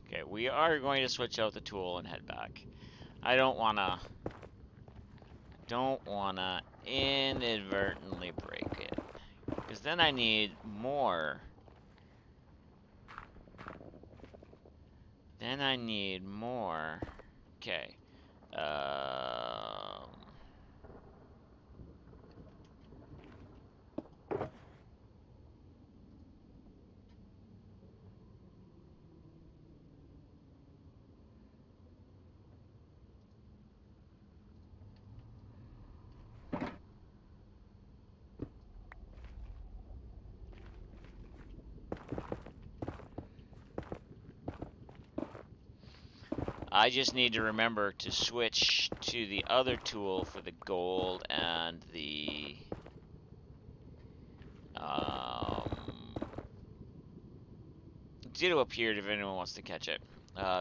Okay, we are going to switch out the tool and head back. I don't wanna inadvertently break it. Because then I need more. Okay. I just need to remember to switch to the other tool for the gold and the ditto appeared if anyone wants to catch it.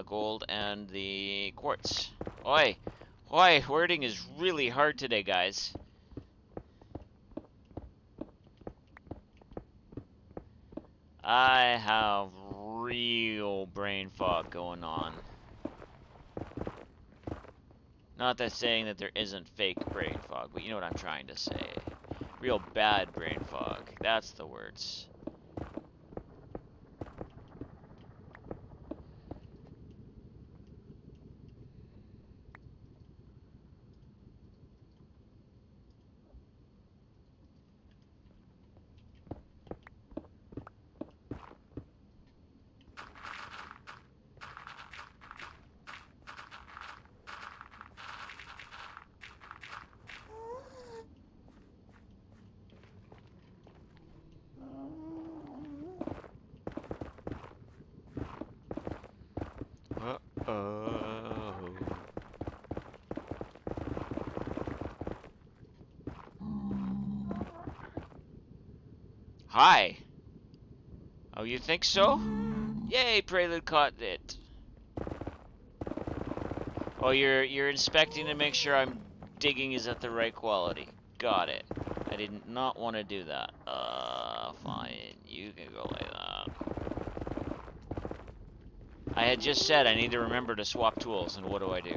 Gold and the quartz. Oi! Oi! Wording is really hard today, guys. I have real brain fog going on. Not that saying that there isn't fake brain fog, but you know what I'm trying to say. Real bad brain fog. That's the words. Uh-oh. Hi. Oh, you think so? Yay, Prelude caught it. Oh, you're inspecting to make sure I'm digging is at the right quality. Got it. I did not want to do that. Fine. You can go like that. I had just said I need to remember to swap tools, and what do I do?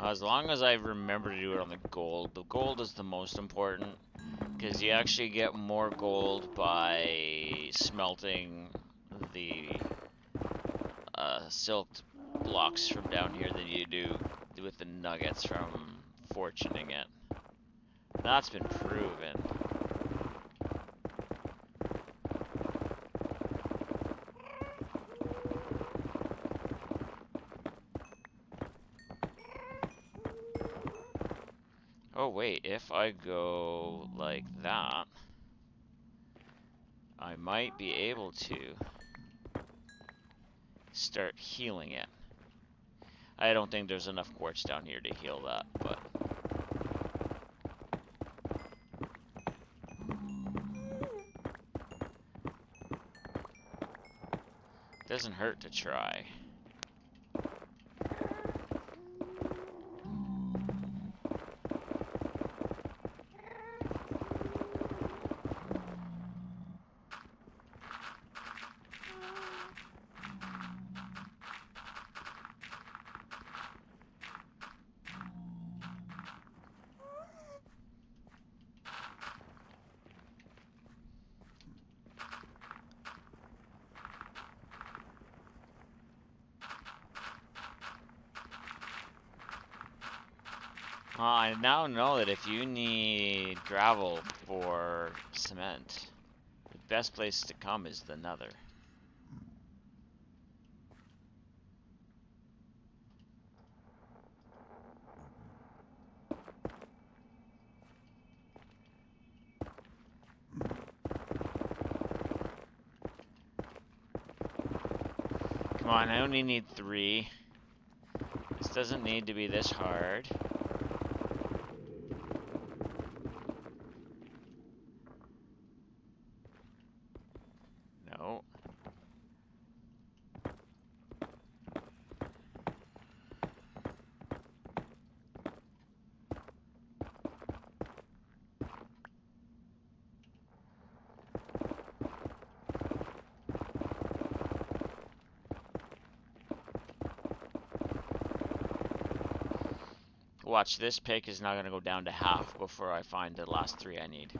As long as I remember to do it on the gold is the most important, because you actually get more gold by smelting the silked blocks from down here than you do with the nuggets from fortuning it. That's been proven. Oh wait, if I go like that, I might be able to start healing it. I don't think there's enough quartz down here to heal that, but doesn't hurt to try. I now know that if you need gravel for cement, the best place to come is the Nether. Come on, I only need 3. This doesn't need to be this hard. No. Watch, this pick is now going to go down to half before I find the last 3 I need.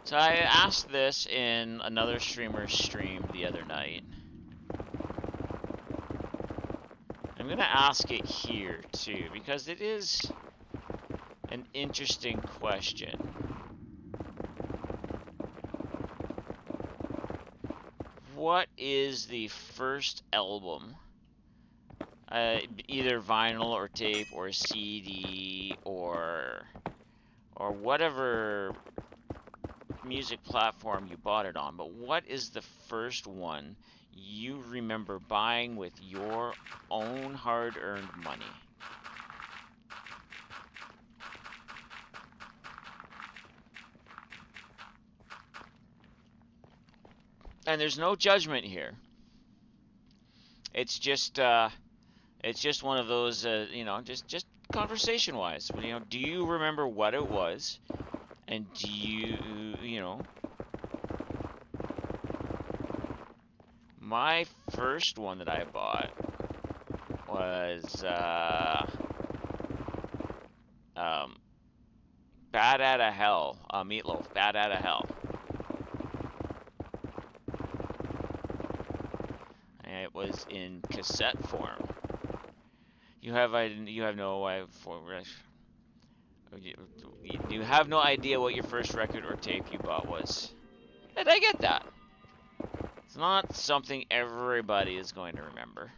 So I asked this in another streamer's stream the other night. I'm gonna ask it here too, because it is an interesting question. What is the first album, either vinyl or tape or CD or whatever music platform you bought it on, but what is the first one you remember buying with your own hard-earned money? And there's no judgment here. It's just one of those, you know, just conversation-wise. You know, do you remember what it was? And do you know, my first one that I bought was, Bad Outta Hell, Meatloaf, Bad Outta Hell. And it was in cassette form. You have no idea what your first record or tape you bought was. And I get that. It's not something everybody is going to remember.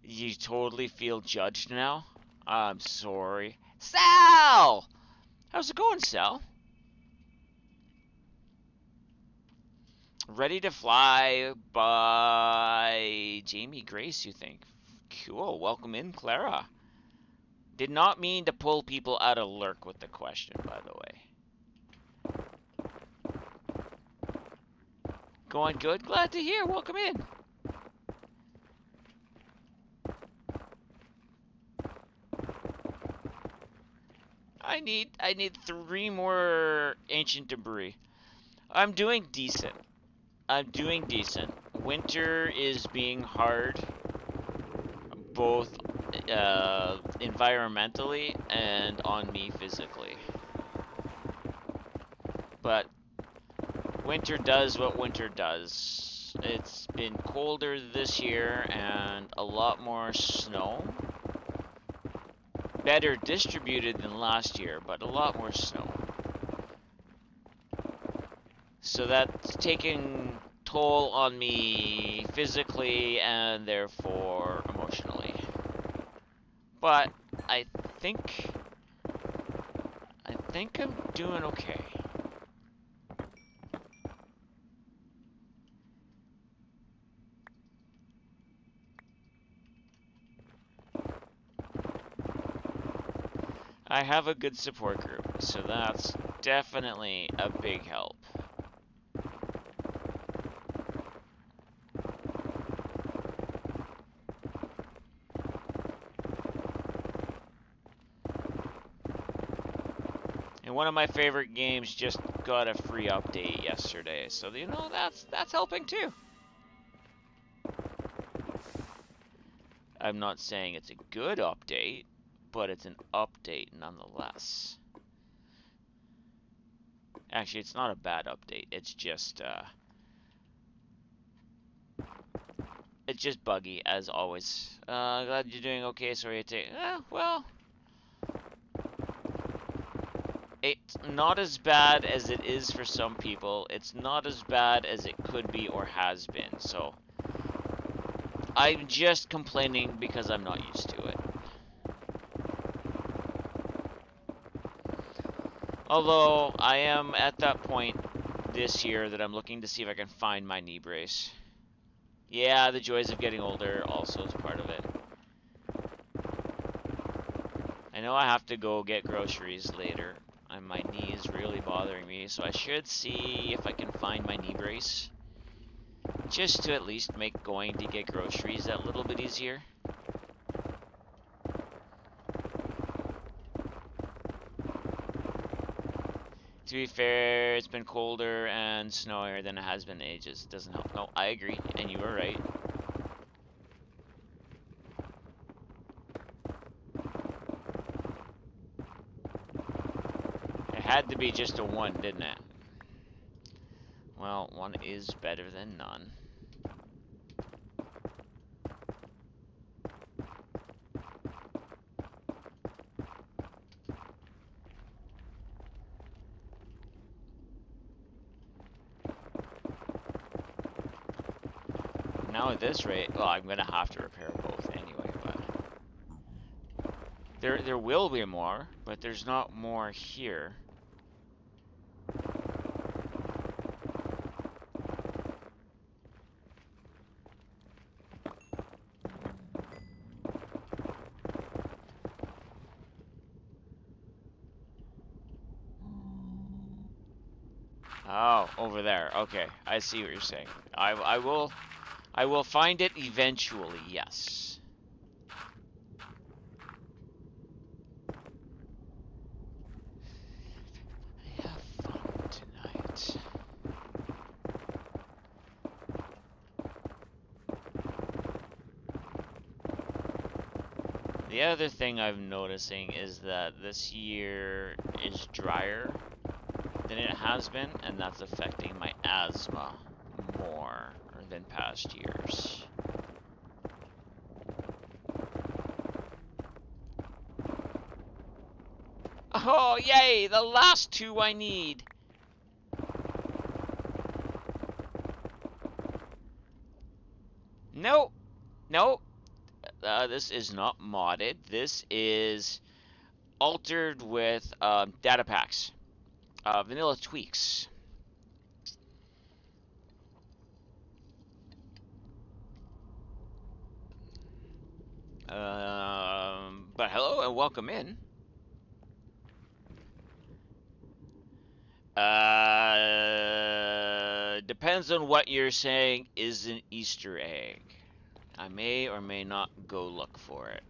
You totally feel judged now? I'm sorry. Sal! How's it going, Sal? Ready to Fly by Jamie Grace, you think? Cool. Welcome in, Clara. Did not mean to pull people out of lurk with the question, by the way. Going good? Glad to hear. Welcome in. I need 3 more ancient debris. I'm doing decent. I'm doing decent. Winter is being hard, both environmentally and on me physically. But winter does what winter does. It's been colder this year and a lot more snow. Better distributed than last year, but a lot more snow. So that's taking toll on me physically and therefore emotionally. But I think I'm doing okay. I have a good support group, so that's definitely a big help. And one of my favorite games just got a free update yesterday, so you know that's helping too. I'm not saying it's a good update, but it's an update nonetheless. Actually, it's not a bad update. It's just buggy as always. Glad you're doing okay. Sorry to well, it's not as bad as it is for some people. It's not as bad as it could be or has been. So I'm just complaining because I'm not used to it. Although I am at that point this year that I'm looking to see if I can find my knee brace. Yeah, the joys of getting older also is part of it. I know I have to go get groceries later. And my knee is really bothering me, so I should see if I can find my knee brace. Just to at least make going to get groceries that little bit easier. To be fair, it's been colder and snowier than it has been in ages. It doesn't help. No, I agree, and you were right. It had to be just a 1, didn't it? Well, 1 is better than none. Now at this rate, well, I'm gonna have to repair both anyway, but there will be more, but there's not more here. Oh, over there. Okay, I see what you're saying. I will find it eventually. Yes. I have fun tonight. The other thing I'm noticing is that this year is drier than it has been, and that's affecting my asthma more than past years. Oh, yay! The last 2 I need! Nope! Nope! This is not modded. This is altered with data packs. Vanilla tweaks. But hello and welcome in. Depends on what you're saying is an Easter egg. I may or may not go look for it.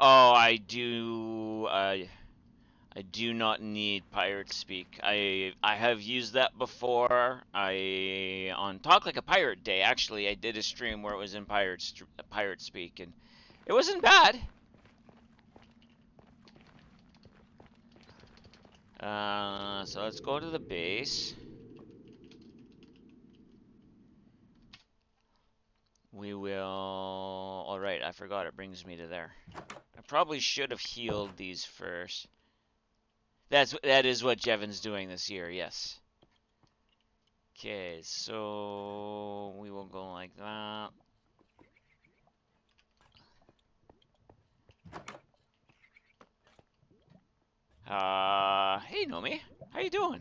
Oh, I do not need pirate speak. I have used that before. On Talk Like a Pirate Day, actually, I did a stream where it was in pirate speak, and it wasn't bad. So let's go to the base. We will. All right, I forgot. It brings me to there. I probably should have healed these first. That is what Jevon's doing this year. Yes. Okay, so we will go like that. Hey Nomi, how you doing?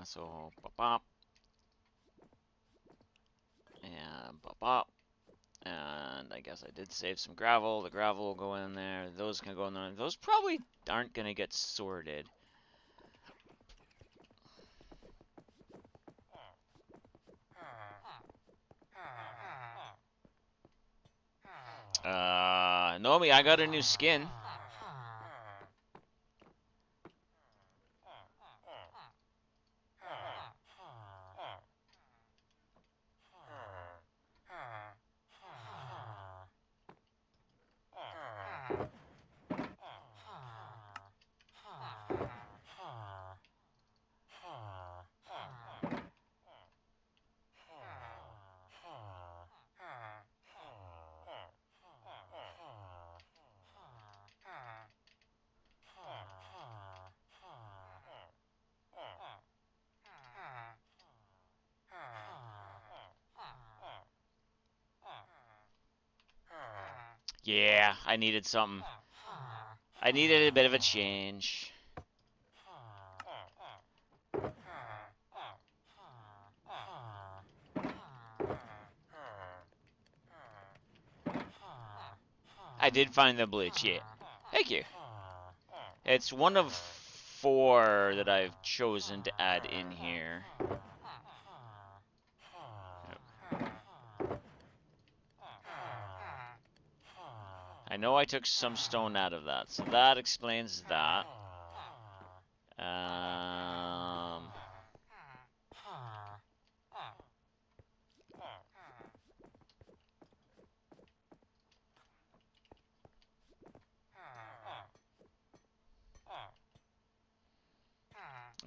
So pop pop and pop pop, and I guess I did save some gravel. The gravel will go in there. Those can go in there. Those probably aren't gonna get sorted. Nomi, I got a new skin. Yeah, I needed something. I needed a bit of a change. I did find the bleach, yeah. Thank you. It's one of 4 that I've chosen to add in here. I know I took some stone out of that, so that explains that.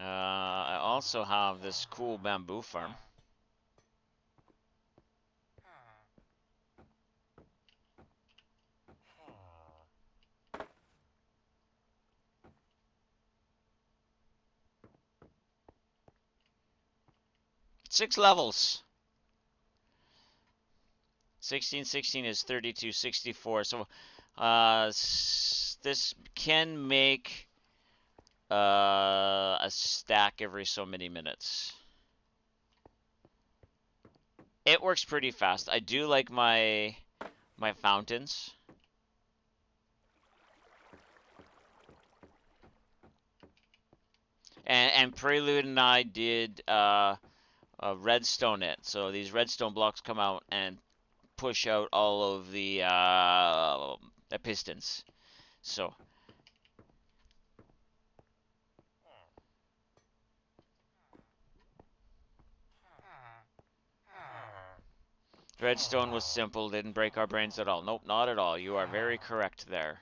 I also have this cool bamboo farm. Six levels. 1616 is 3264. So, this can make a stack every so many minutes. It works pretty fast. I do like my fountains. And Prelude and I did redstone it. So these redstone blocks come out and push out all of the pistons. So redstone was simple, didn't break our brains at all. Nope, not at all. You are very correct there.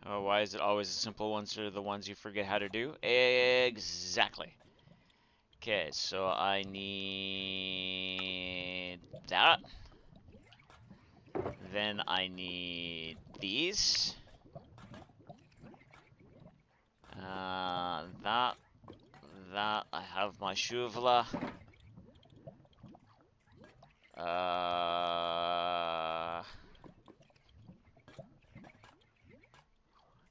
Oh, why is it always the simple ones are the ones you forget how to do? Exactly. Okay, so I need that. Then I need these. That. I have my Shuvla.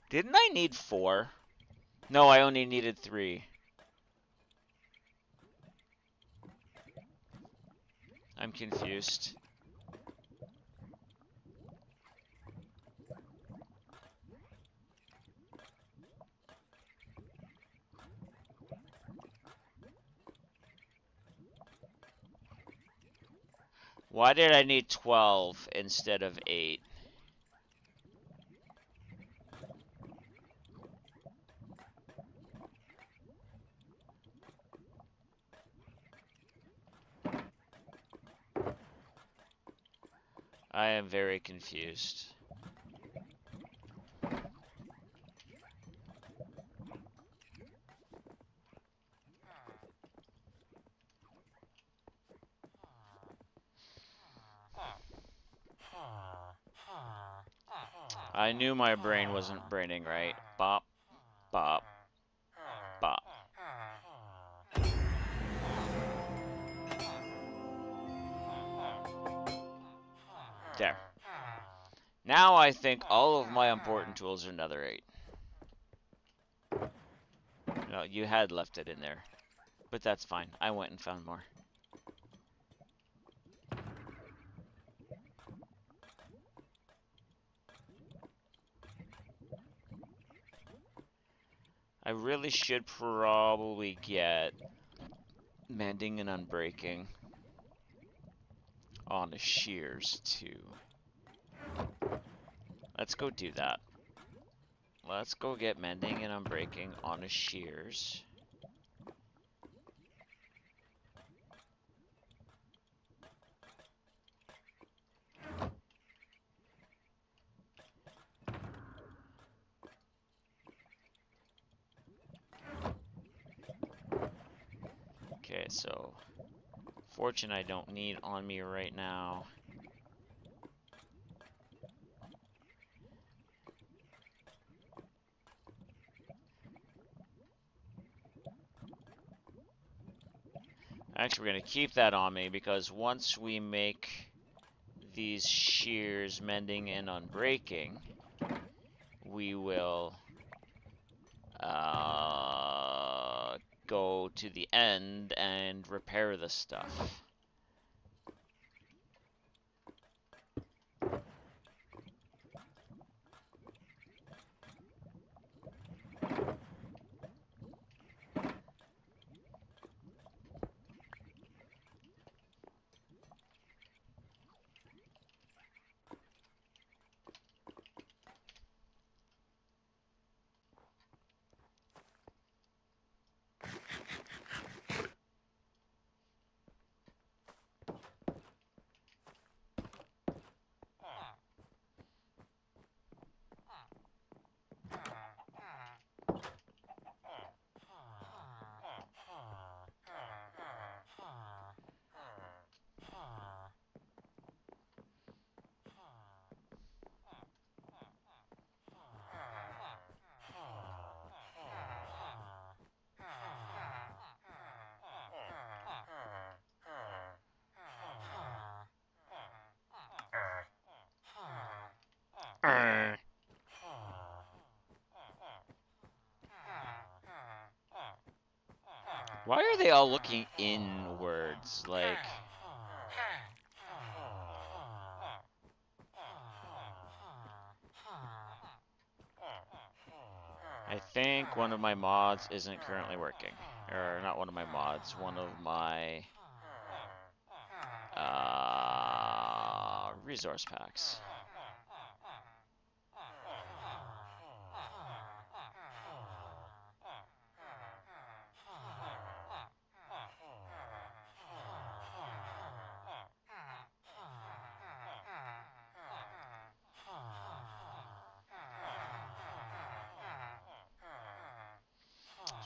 Didn't I need 4? No, I only needed 3. I'm confused. Why did I need 12 instead of 8? I am very confused. I knew my brain wasn't braining right. Bop, bop, bop. There. Now I think all of my important tools are netherite. No, you had left it in there. But that's fine. I went and found more. I really should probably get mending and unbreaking on the shears too. Let's go do that. Let's go get mending and unbreaking on the shears. Okay, so fortune I don't need on me right now. Actually, we're going to keep that on me because once we make these shears mending and unbreaking, we will go to the end and repair the stuff. Why are they all looking inwards? Like, I think one of my mods isn't currently working. Or not one of my mods, one of my resource packs.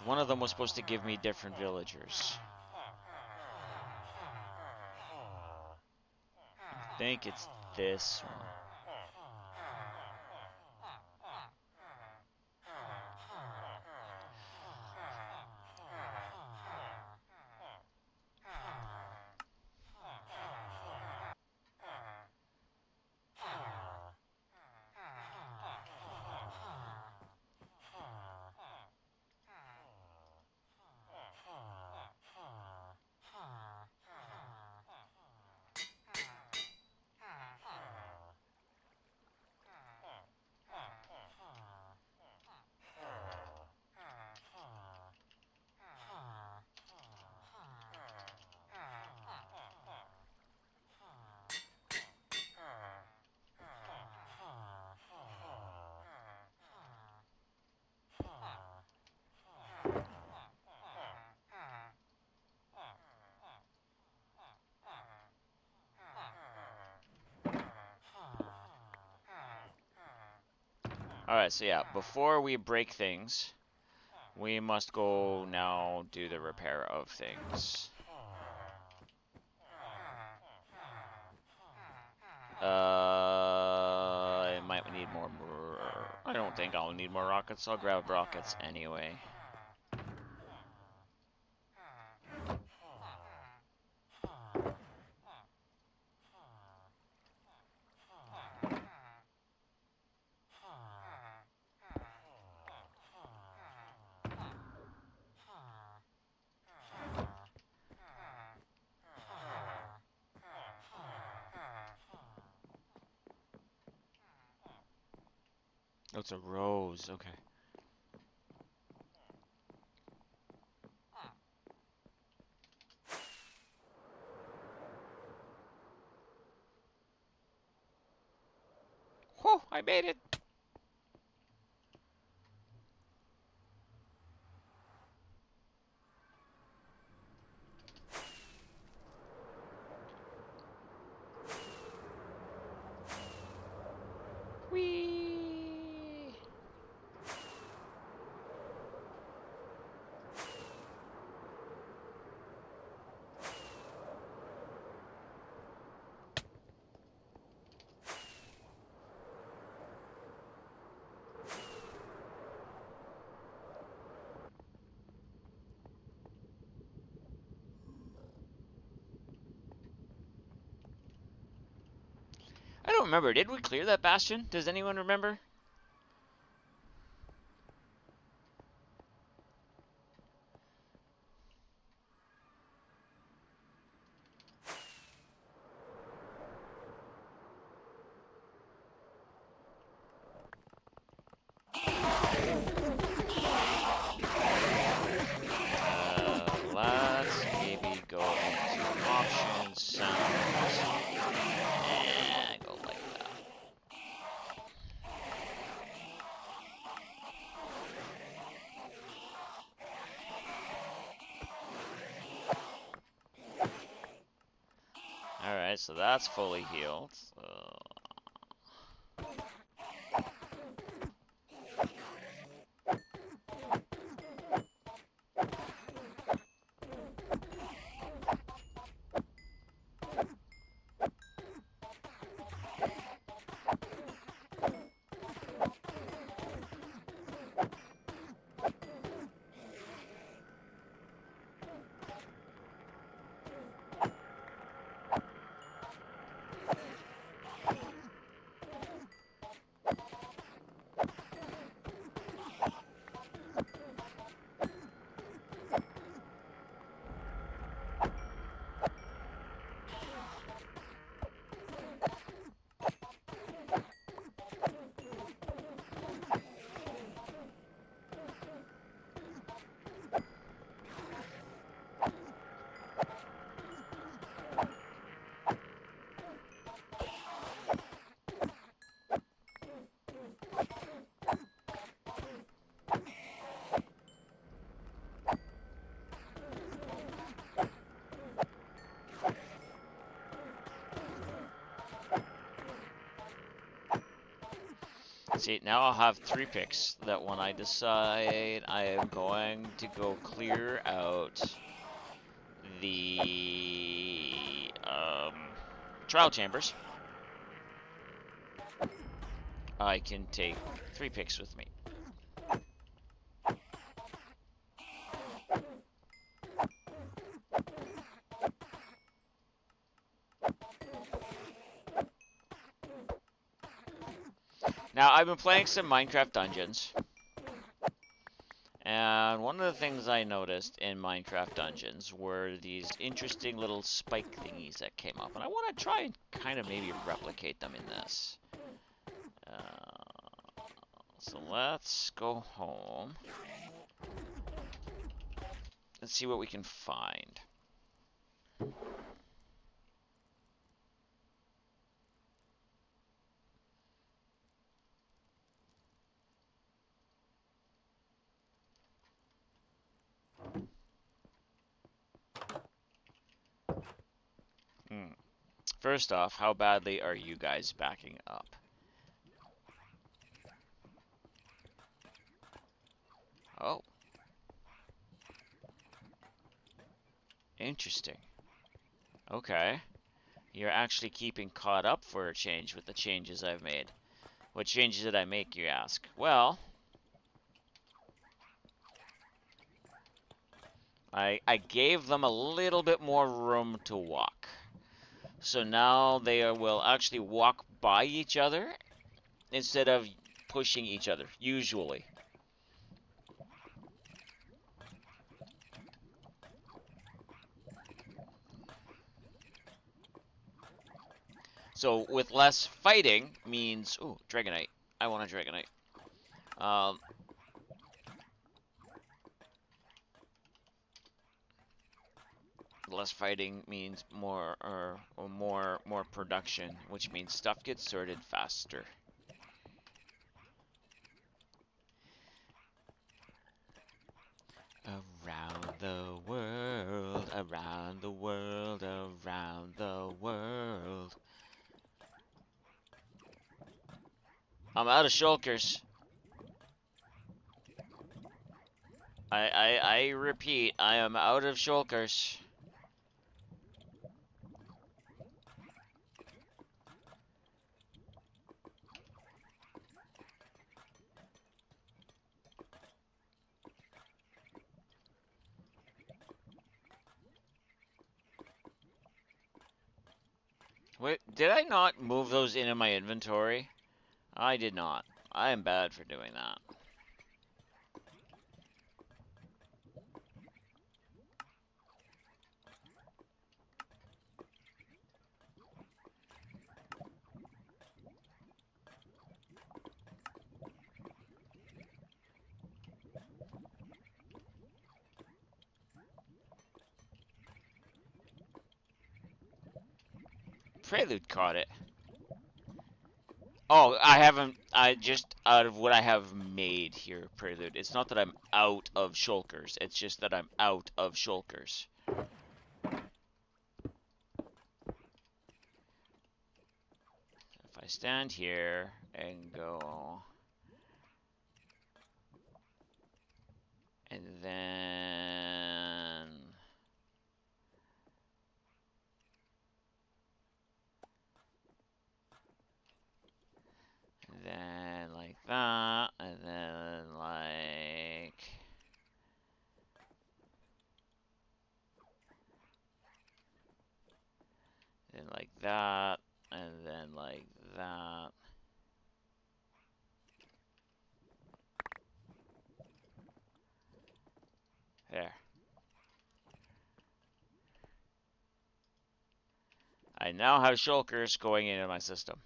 One of them was supposed to give me different villagers. I think it's this one. Alright, so yeah, before we break things, we must go now do the repair of things. I might need more. I don't think I'll need more rockets. I'll grab rockets anyway. Oh, it's a rose. Okay. Whew, I made it. Whee! I don't remember. Did we clear that bastion? Does anyone remember? Let's maybe go into options, sounds, and go like that. Alright, so that's fully healed. See, now I'll have 3 picks that when I decide I am going to go clear out the trial chambers, I can take 3 picks with me. Now, I've been playing some Minecraft Dungeons, and one of the things I noticed in Minecraft Dungeons were these interesting little spike thingies that came up, and I want to try and kind of maybe replicate them in this. So let's go home. Let's see what we can find. First off, how badly are you guys backing up? Oh. Interesting. Okay. You're actually keeping caught up for a change with the changes I've made. What changes did I make, you ask? Well, I gave them a little bit more room to walk. So now they will actually walk by each other instead of pushing each other, usually. So with less fighting means... Ooh, Dragonite. I want a Dragonite. Less fighting means more more production, which means stuff gets sorted faster. Around the world, around the world, around the world. I'm out of shulkers. I repeat, I am out of shulkers. Wait, did I not move those into my inventory? I did not. I am bad for doing that. Prelude caught it. Oh, I just out of what I have made here, Prelude. It's not that I'm out of shulkers. It's just that I'm out of shulkers. If I stand here and go... And then... then like that, and then like... then like that, and then like that. There. I now have shulkers going into my system.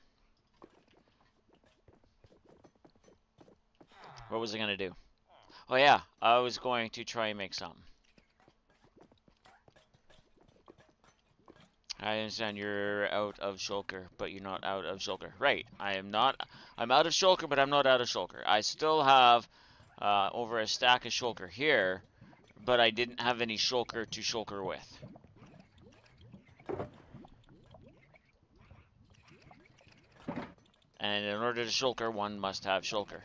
What was I going to do? Oh yeah, I was going to try and make something. I understand you're out of shulker, but you're not out of shulker. Right, I am not. I'm out of shulker, but I'm not out of shulker. I still have over a stack of shulker here, but I didn't have any shulker to shulker with. And in order to shulker, one must have shulker.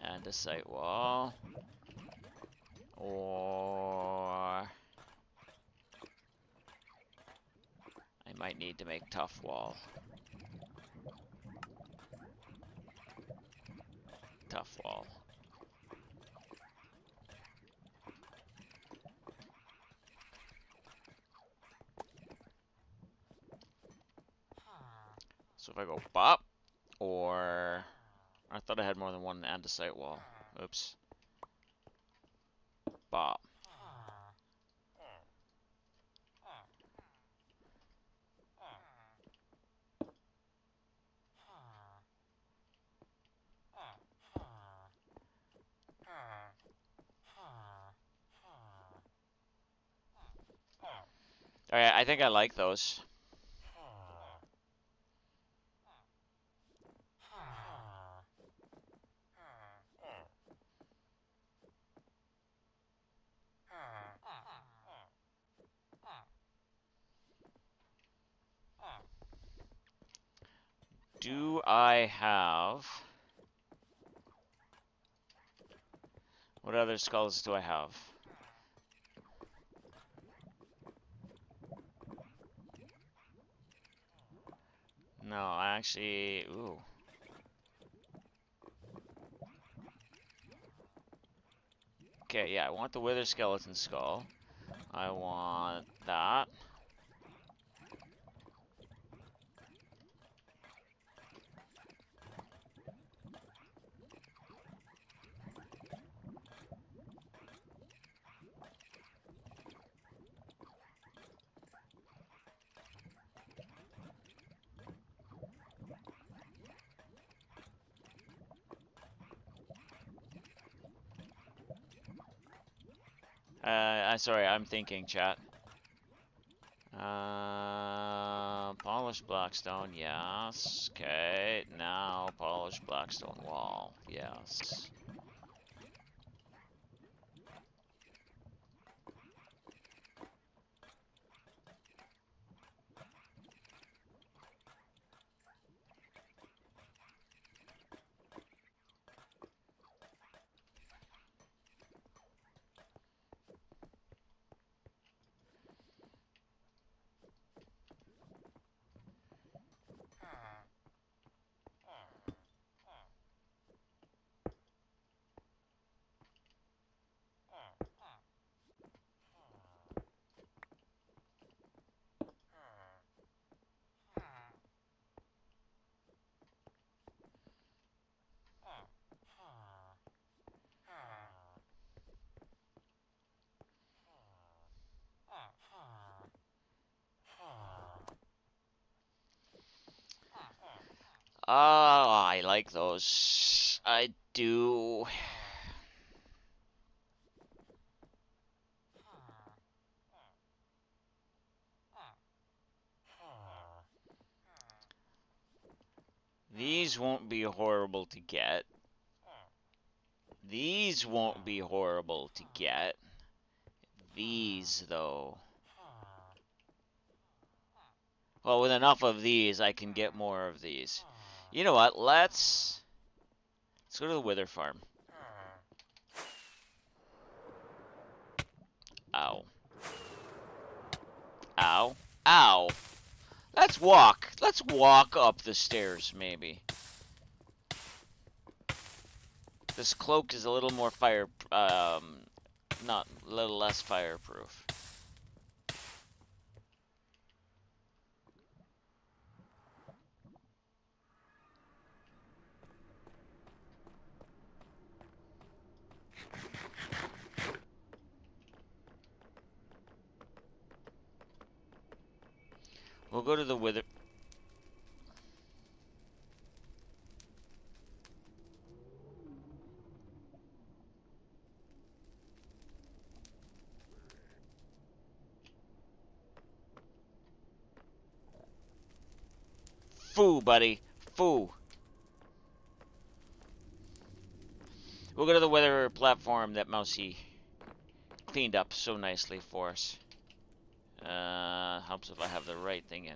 And a site wall. Or I might need to make tough wall. Tough wall. So if I go bop, or I thought I had more than one andesite wall. Oops. Bop. Alright, I think I like those. Do I have... What other skulls do I have? No, I actually... Ooh. Okay, yeah, I want the Wither Skeleton Skull. I want that. Sorry, I'm thinking, chat. Polished blackstone, yes. Okay, now polished blackstone wall, yes. I like those. I do. These won't be horrible to get. These won't be horrible to get. These, though. Well, with enough of these, I can get more of these. You know what? Let's go to the Wither Farm. Ow. Ow. Ow. Let's walk. Let's walk up the stairs, maybe. This cloak is a little more not a little less fireproof. We'll go to the Wither. Foo, buddy. Foo. We'll go to the Wither platform that Mousy cleaned up so nicely for us. Helps if I have the right thing in.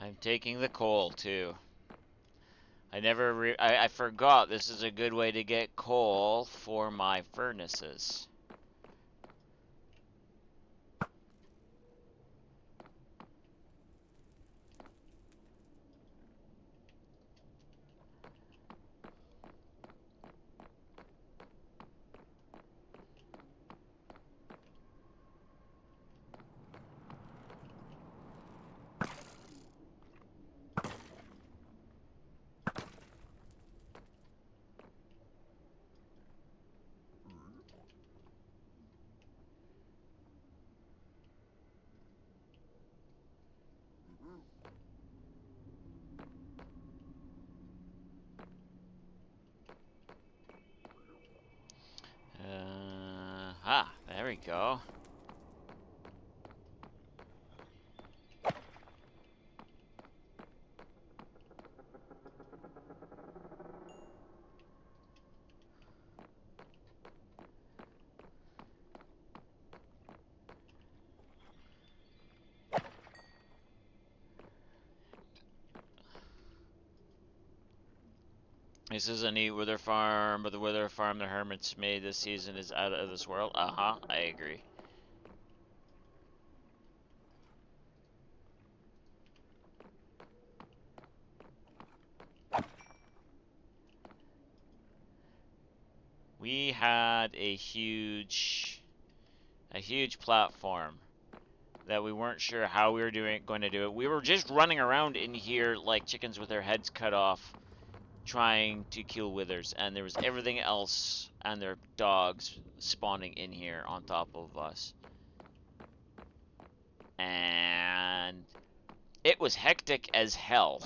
I'm taking the coal too. I forgot this is a good way to get coal for my furnaces. There we go. This is a neat wither farm, but the wither farm the hermits made this season is out of this world. Uh-huh, I agree. We had a huge platform that we weren't sure how we were going to do it. We were just running around in here like chickens with their heads cut off, trying to kill withers, and there was everything else and their dogs spawning in here on top of us. And it was hectic as hell.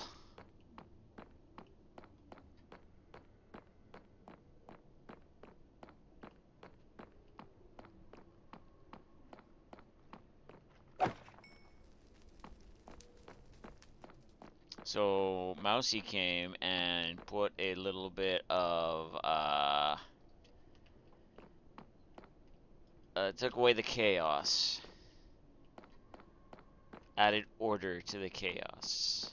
So Mousy came and put a little bit of took away the chaos, added order to the chaos.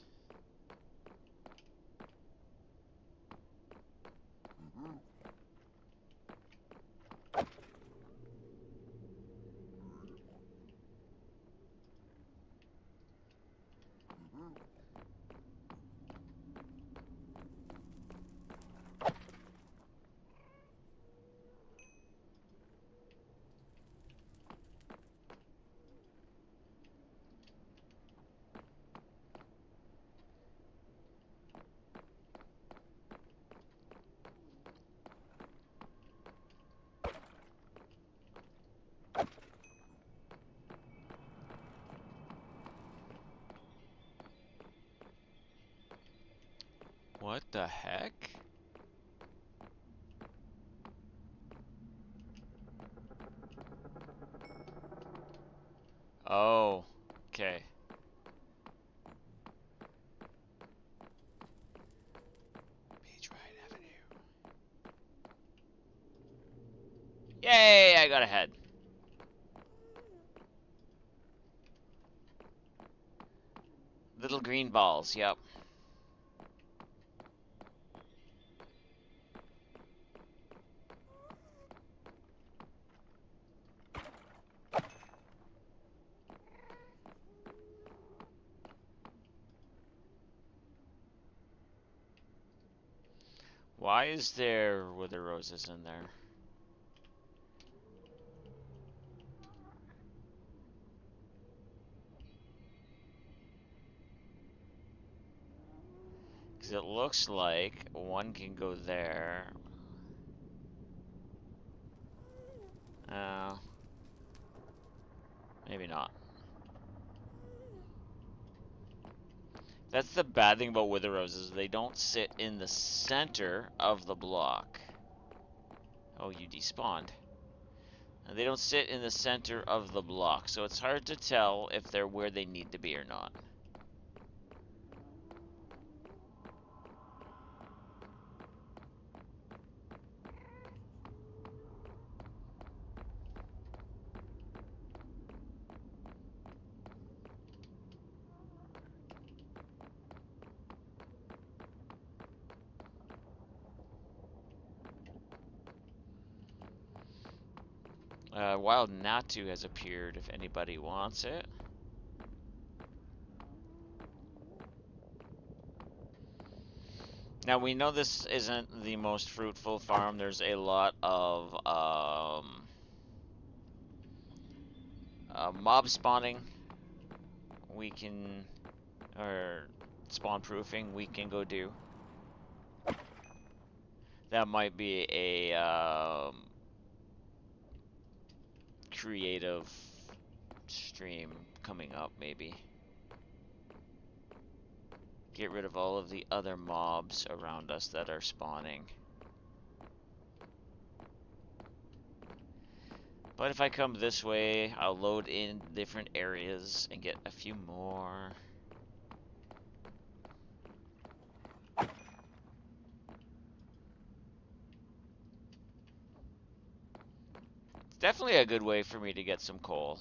What the heck? Oh, okay. Beach Ride Avenue. Yay, I got ahead. Little green balls, yep. Why is there wither roses in there? Because it looks like one can go there. Oh. Maybe not. That's the bad thing about wither roses. They don't sit in the center of the block. Oh, you despawned. They don't sit in the center of the block, so it's hard to tell if they're where they need to be or not. Wild Natu has appeared if anybody wants it. Now we know this isn't the most fruitful farm. There's a lot of mob spawning we can, or spawn proofing we can go do. That might be a creative stream coming up, maybe. Get rid of all of the other mobs around us that are spawning. But if I come this way, I'll load in different areas and get a few more. It's definitely a good way for me to get some coal.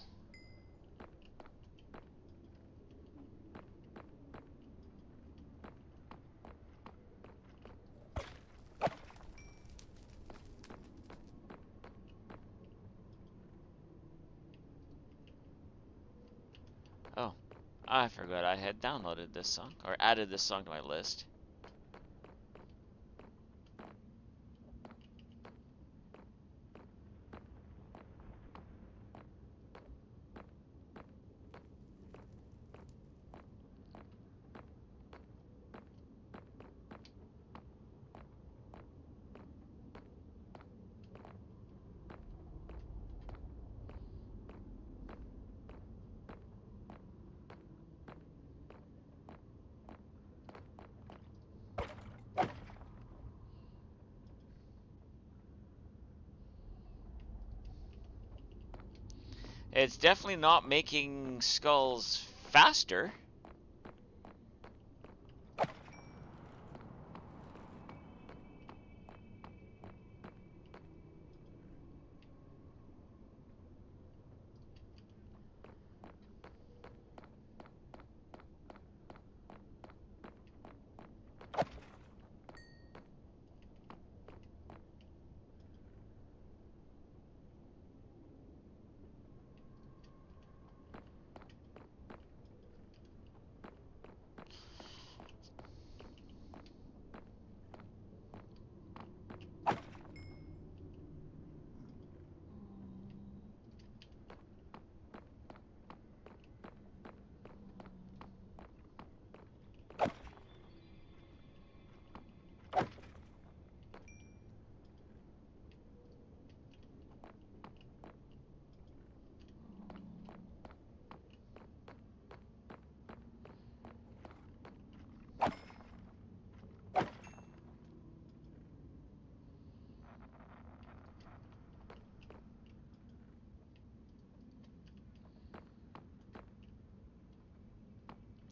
Oh, I forgot I had downloaded this song, or added this song to my list. It's definitely not making skulls faster.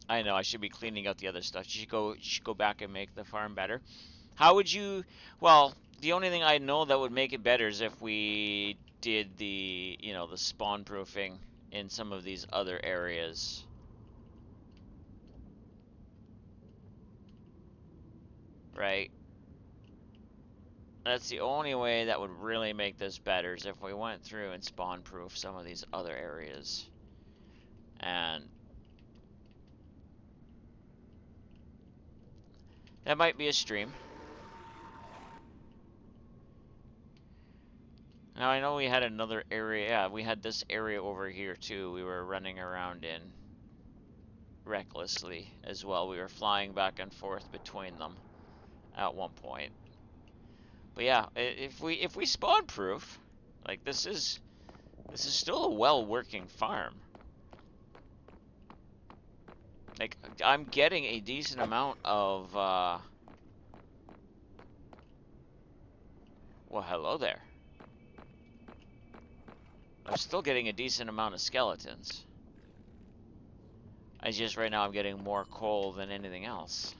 I know I should be cleaning out the other stuff. You should go back and make the farm better. How would you? Well, the only thing I know that would make it better is if we did the, the spawn proofing in some of these other areas. Right? That's the only way that would really make this better, is if we went through and spawn proof some of these other areas. And that might be a stream. Now I know we had another area, yeah, we had this area over here too we were running around in recklessly as well. We were flying back and forth between them at one point. But yeah, if we spawn proof, like this is still a well working farm. Like I'm getting a decent amount of well, hello there. I'm still getting a decent amount of skeletons. I just right now I'm getting more coal than anything else.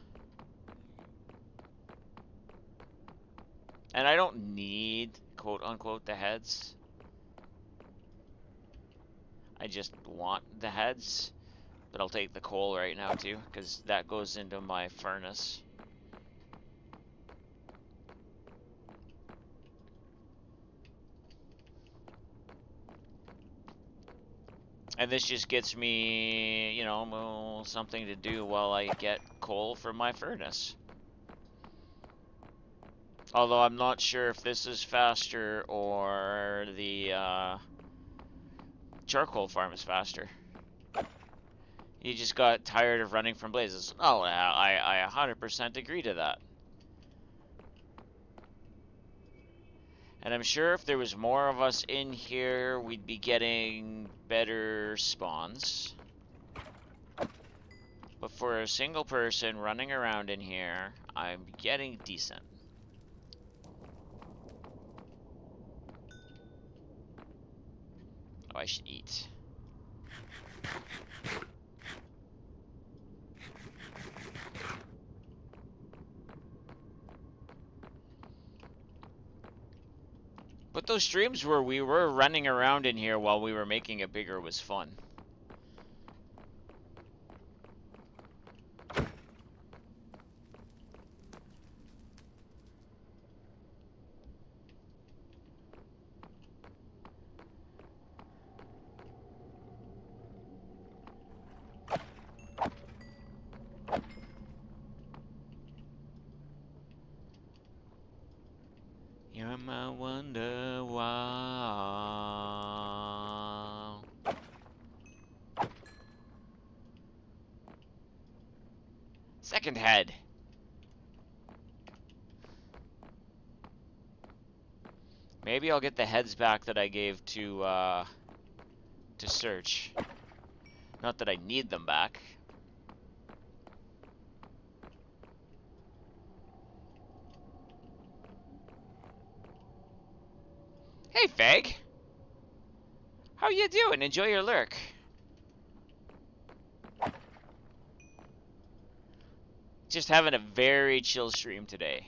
And I don't need, quote unquote, the heads. I just want the heads. But I'll take the coal right now too, because that goes into my furnace. And this just gets me, you know, something to do while I get coal for my furnace. Although I'm not sure if this is faster or the charcoal farm is faster. You just got tired of running from blazes. Oh, I 100% agree to that. And I'm sure if there was more of us in here, we'd be getting better spawns. But for a single person running around in here, I'm getting decent. Oh, I should eat. But those streams where we were running around in here while we were making it bigger was fun. You're my wonder wall. Second head. Maybe I'll get the heads back that I gave to search. Not that I need them back. Hey, Fag. How you doing? Enjoy your lurk. Just having a very chill stream today.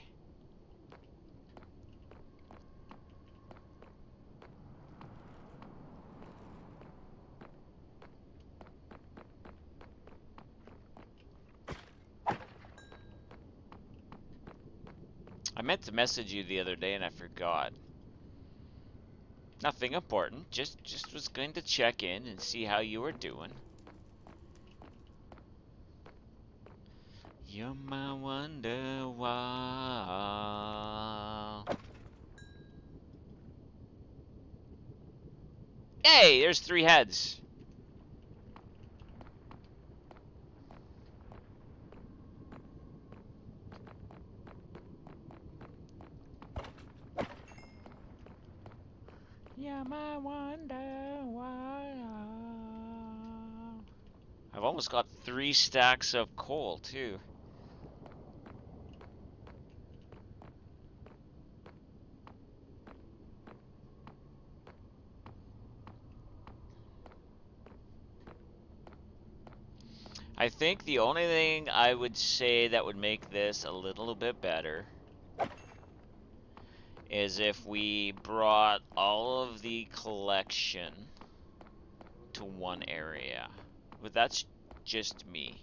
I meant to message you the other day and I forgot. Nothing important. Just was going to check in and see how you were doing. You're my wonder wall. Hey, there's 3 heads. You're my wonder wall. I've almost got 3 stacks of coal too. I think the only thing I would say that would make this a little bit better is if we brought all of the collection to one area. But that's just me.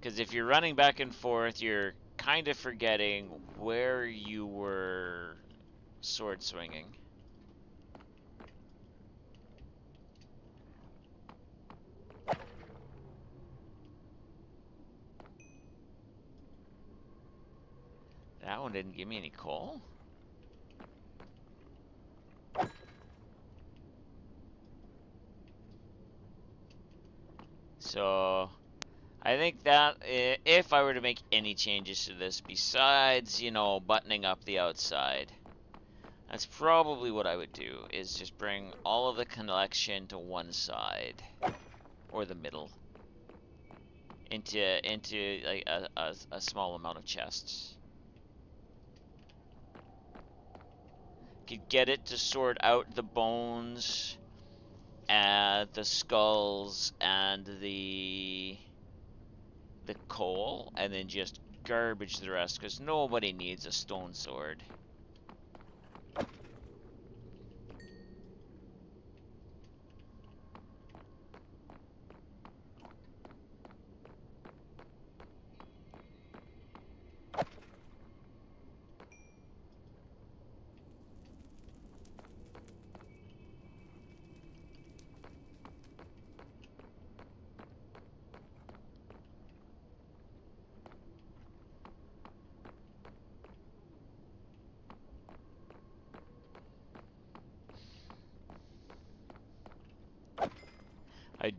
Because if you're running back and forth, you're kind of forgetting where you were sword swinging. That one didn't give me any coal. So I think that if I were to make any changes to this besides, you know, buttoning up the outside, that's probably what I would do, is just bring all of the collection to one side, or the middle, into like a small amount of chests. Could get it to sort out the bones, and the skulls, and the coal, and then just garbage the rest, because nobody needs a stone sword.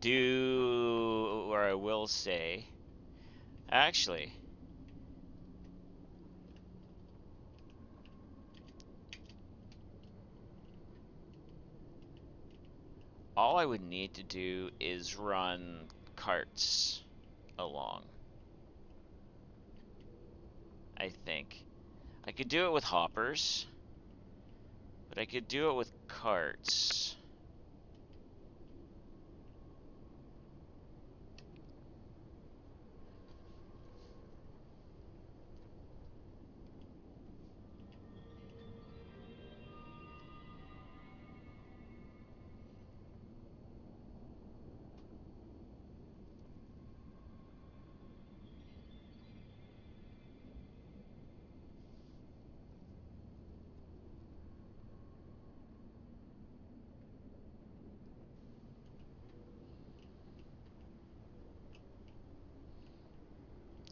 do, or I will say, actually, all I would need to do is run carts along. I think. I could do it with hoppers, but I could do it with carts.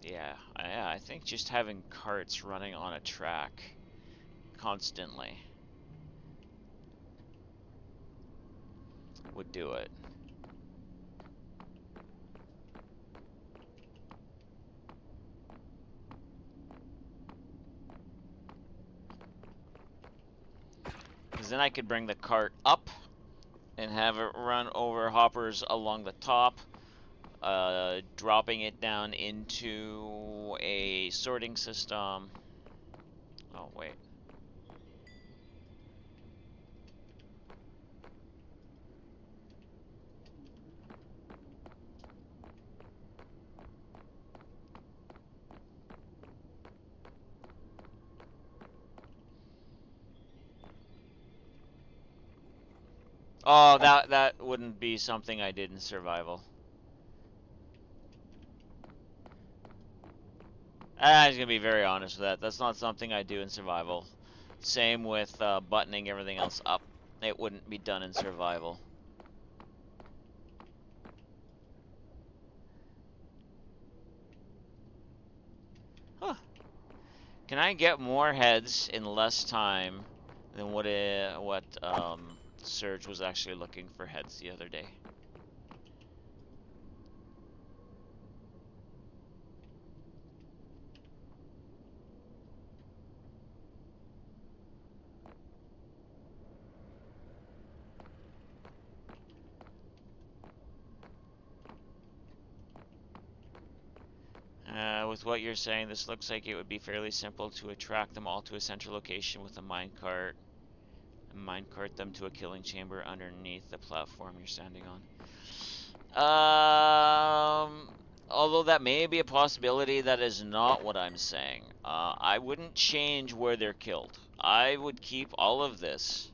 Yeah, I think just having carts running on a track constantly would do it. Because then I could bring the cart up and have it run over hoppers along the top, dropping it down into a sorting system. Oh, wait. Oh, that wouldn't be something I did in survival. I'm just gonna be very honest with that. That's not something I do in survival. Same with buttoning everything else up. It wouldn't be done in survival. Huh. Can I get more heads in less time than what Surge was actually looking for heads the other day? With what you're saying, this looks like it would be fairly simple to attract them all to a central location with a minecart and minecart them to a killing chamber underneath the platform you're standing on. Although that may be a possibility, that is not what I'm saying. I wouldn't change where they're killed. I would keep all of this.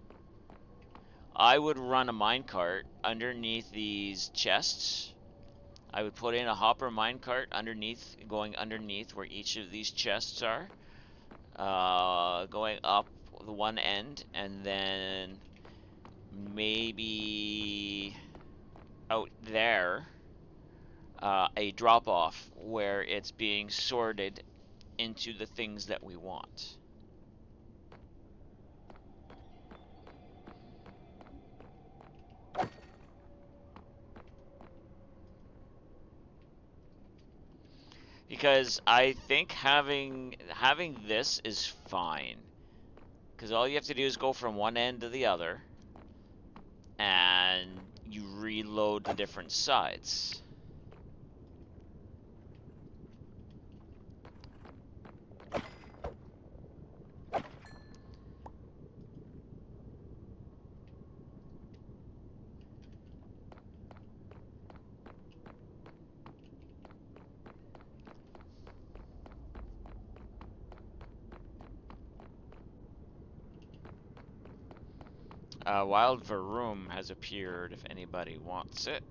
I would run a minecart underneath these chests. I would put in a hopper minecart underneath, going underneath where each of these chests are, going up the one end, and then maybe out there, a drop off where it's being sorted into the things that we want. Because I think having this is fine. Because all you have to do is go from one end to the other, and you reload the different sides. Wild Varoom has appeared if anybody wants it.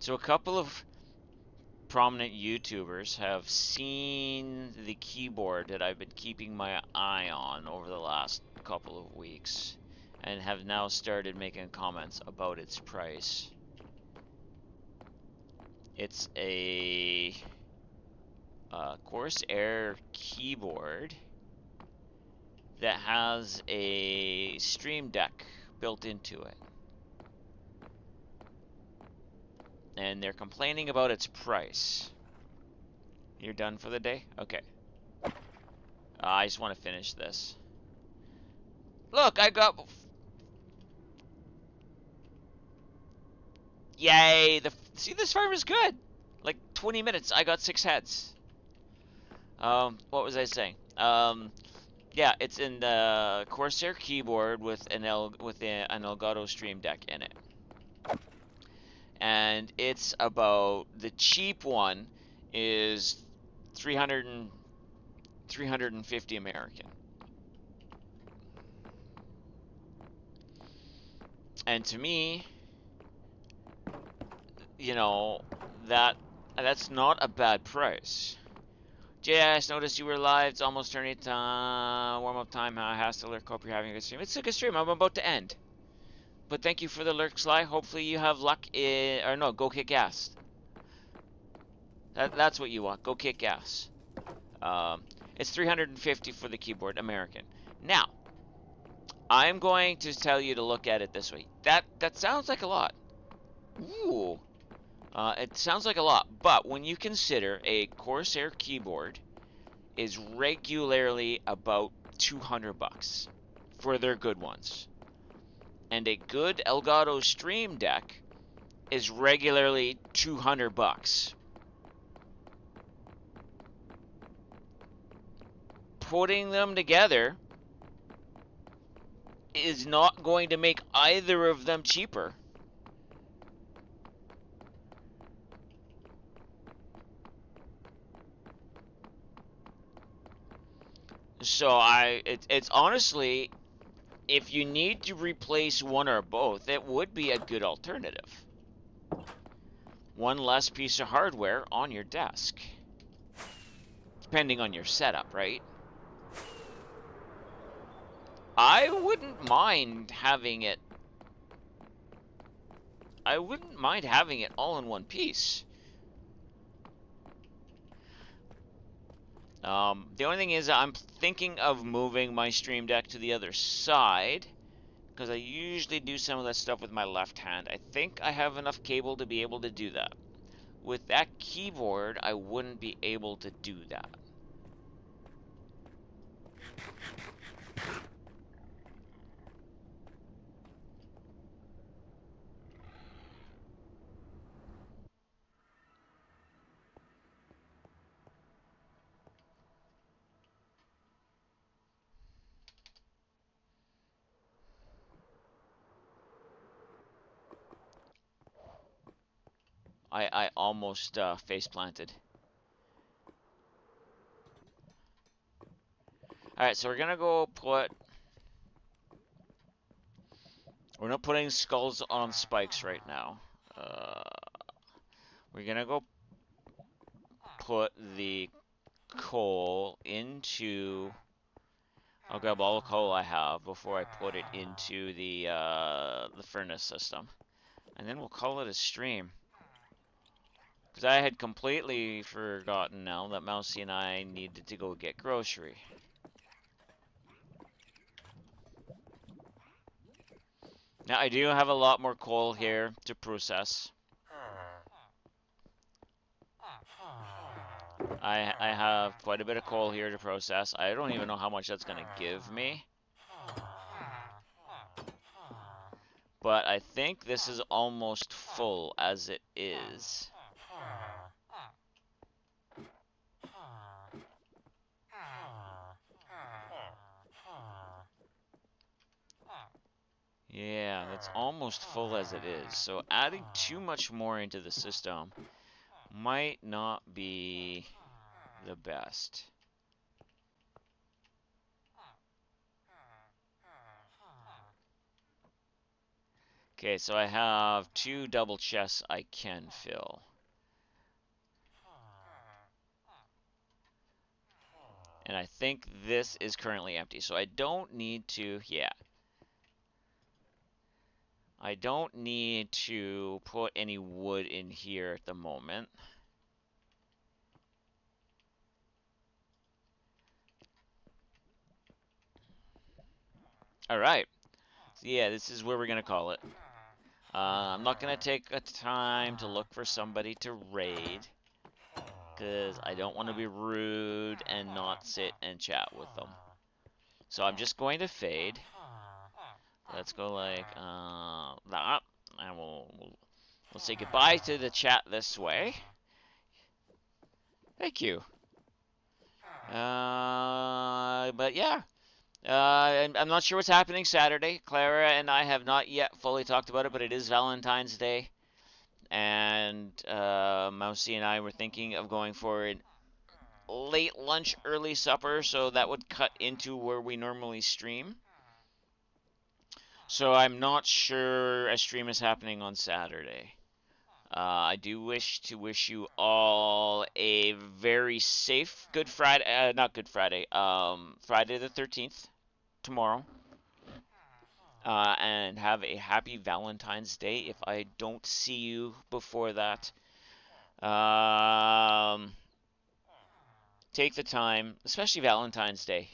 So a couple of prominent YouTubers have seen the keyboard that I've been keeping my eye on over the last couple of weeks and have now started making comments about its price. It's a Corsair keyboard that has a Stream Deck built into it. And they're complaining about its price. You're done for the day? Okay. I just want to finish this. Look, I got... Yay! See, this farm is good! Like, 20 minutes, I got 6 heads. What was I saying? Yeah, it's in the Corsair keyboard with an Elgato Stream Deck in it. And it's about... The cheap one is 350 American. And to me, you know, that's not a bad price. JS, noticed you were live. It's almost turning time. Warm-up time. Hassler, hope you're having a good stream. It's a good stream. I'm about to end. But thank you for the lurk, Sly. Hopefully you have luck in... Or no, go kick ass. That's what you want. Go kick ass. It's 350 for the keyboard, American. Now, I'm going to tell you to look at it this way. That sounds like a lot. Ooh. It sounds like a lot, but when you consider a Corsair keyboard is regularly about 200 bucks for their good ones, and a good Elgato Stream Deck is regularly 200 bucks. Putting them together is not going to make either of them cheaper. So it's honestly, if you need to replace one or both, it would be a good alternative. One less piece of hardware on your desk. Depending on your setup, right? I wouldn't mind having it all in one piece. The only thing is I'm thinking of moving my Stream Deck to the other side, because I usually do some of that stuff with my left hand. I think I have enough cable to be able to do that. With that keyboard, I wouldn't be able to do that. I almost face planted. Alright, so we're gonna go put... We're not putting skulls on spikes right now. We're gonna go put the coal into... I'll grab all the coal I have before I put it into the furnace system. And then we'll call it a stream. Because I had completely forgotten now that Mousy and I needed to go get grocery. Now, I do have a lot more coal here to process. I have quite a bit of coal here to process. I don't even know how much that's going to give me. But I think this is almost full as it is. Yeah, that's almost full as it is. So adding too much more into the system might not be the best. Okay, so I have 2 double chests I can fill. And I think this is currently empty, so I don't need to, yeah. I don't need to put any wood in here at the moment. All right. So yeah, this is where we're gonna call it. I'm not gonna take a time to look for somebody to raid, because I don't want to be rude and not sit and chat with them. So I'm just going to fade. Let's go like that, and we'll say goodbye to the chat this way. Thank you. But yeah. I'm not sure what's happening Saturday. Clara and I have not yet fully talked about it, but it is Valentine's Day. And Mousy and I were thinking of going for an late lunch, early supper, so that would cut into where we normally stream. So I'm not sure a stream is happening on Saturday. I do wish to wish you all a very safe Good Friday, not Good Friday, Friday the 13th, tomorrow. And have a happy Valentine's Day if I don't see you before that. Um, take the time, especially Valentine's Day,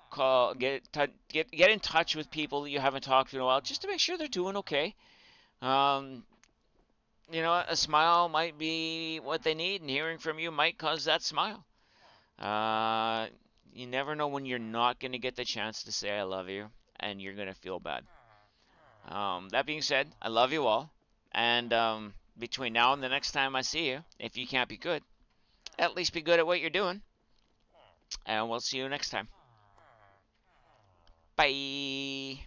call, get in touch with people that you haven't talked to in a while, just to make sure they're doing okay. Um, a smile might be what they need, and hearing from you might cause that smile. Uh, you never know when you're not going to get the chance to say I love you, and you're going to feel bad. That being said, I love you all, and between now and the next time I see you, if you can't be good, at least be good at what you're doing, and we'll see you next time. Bye.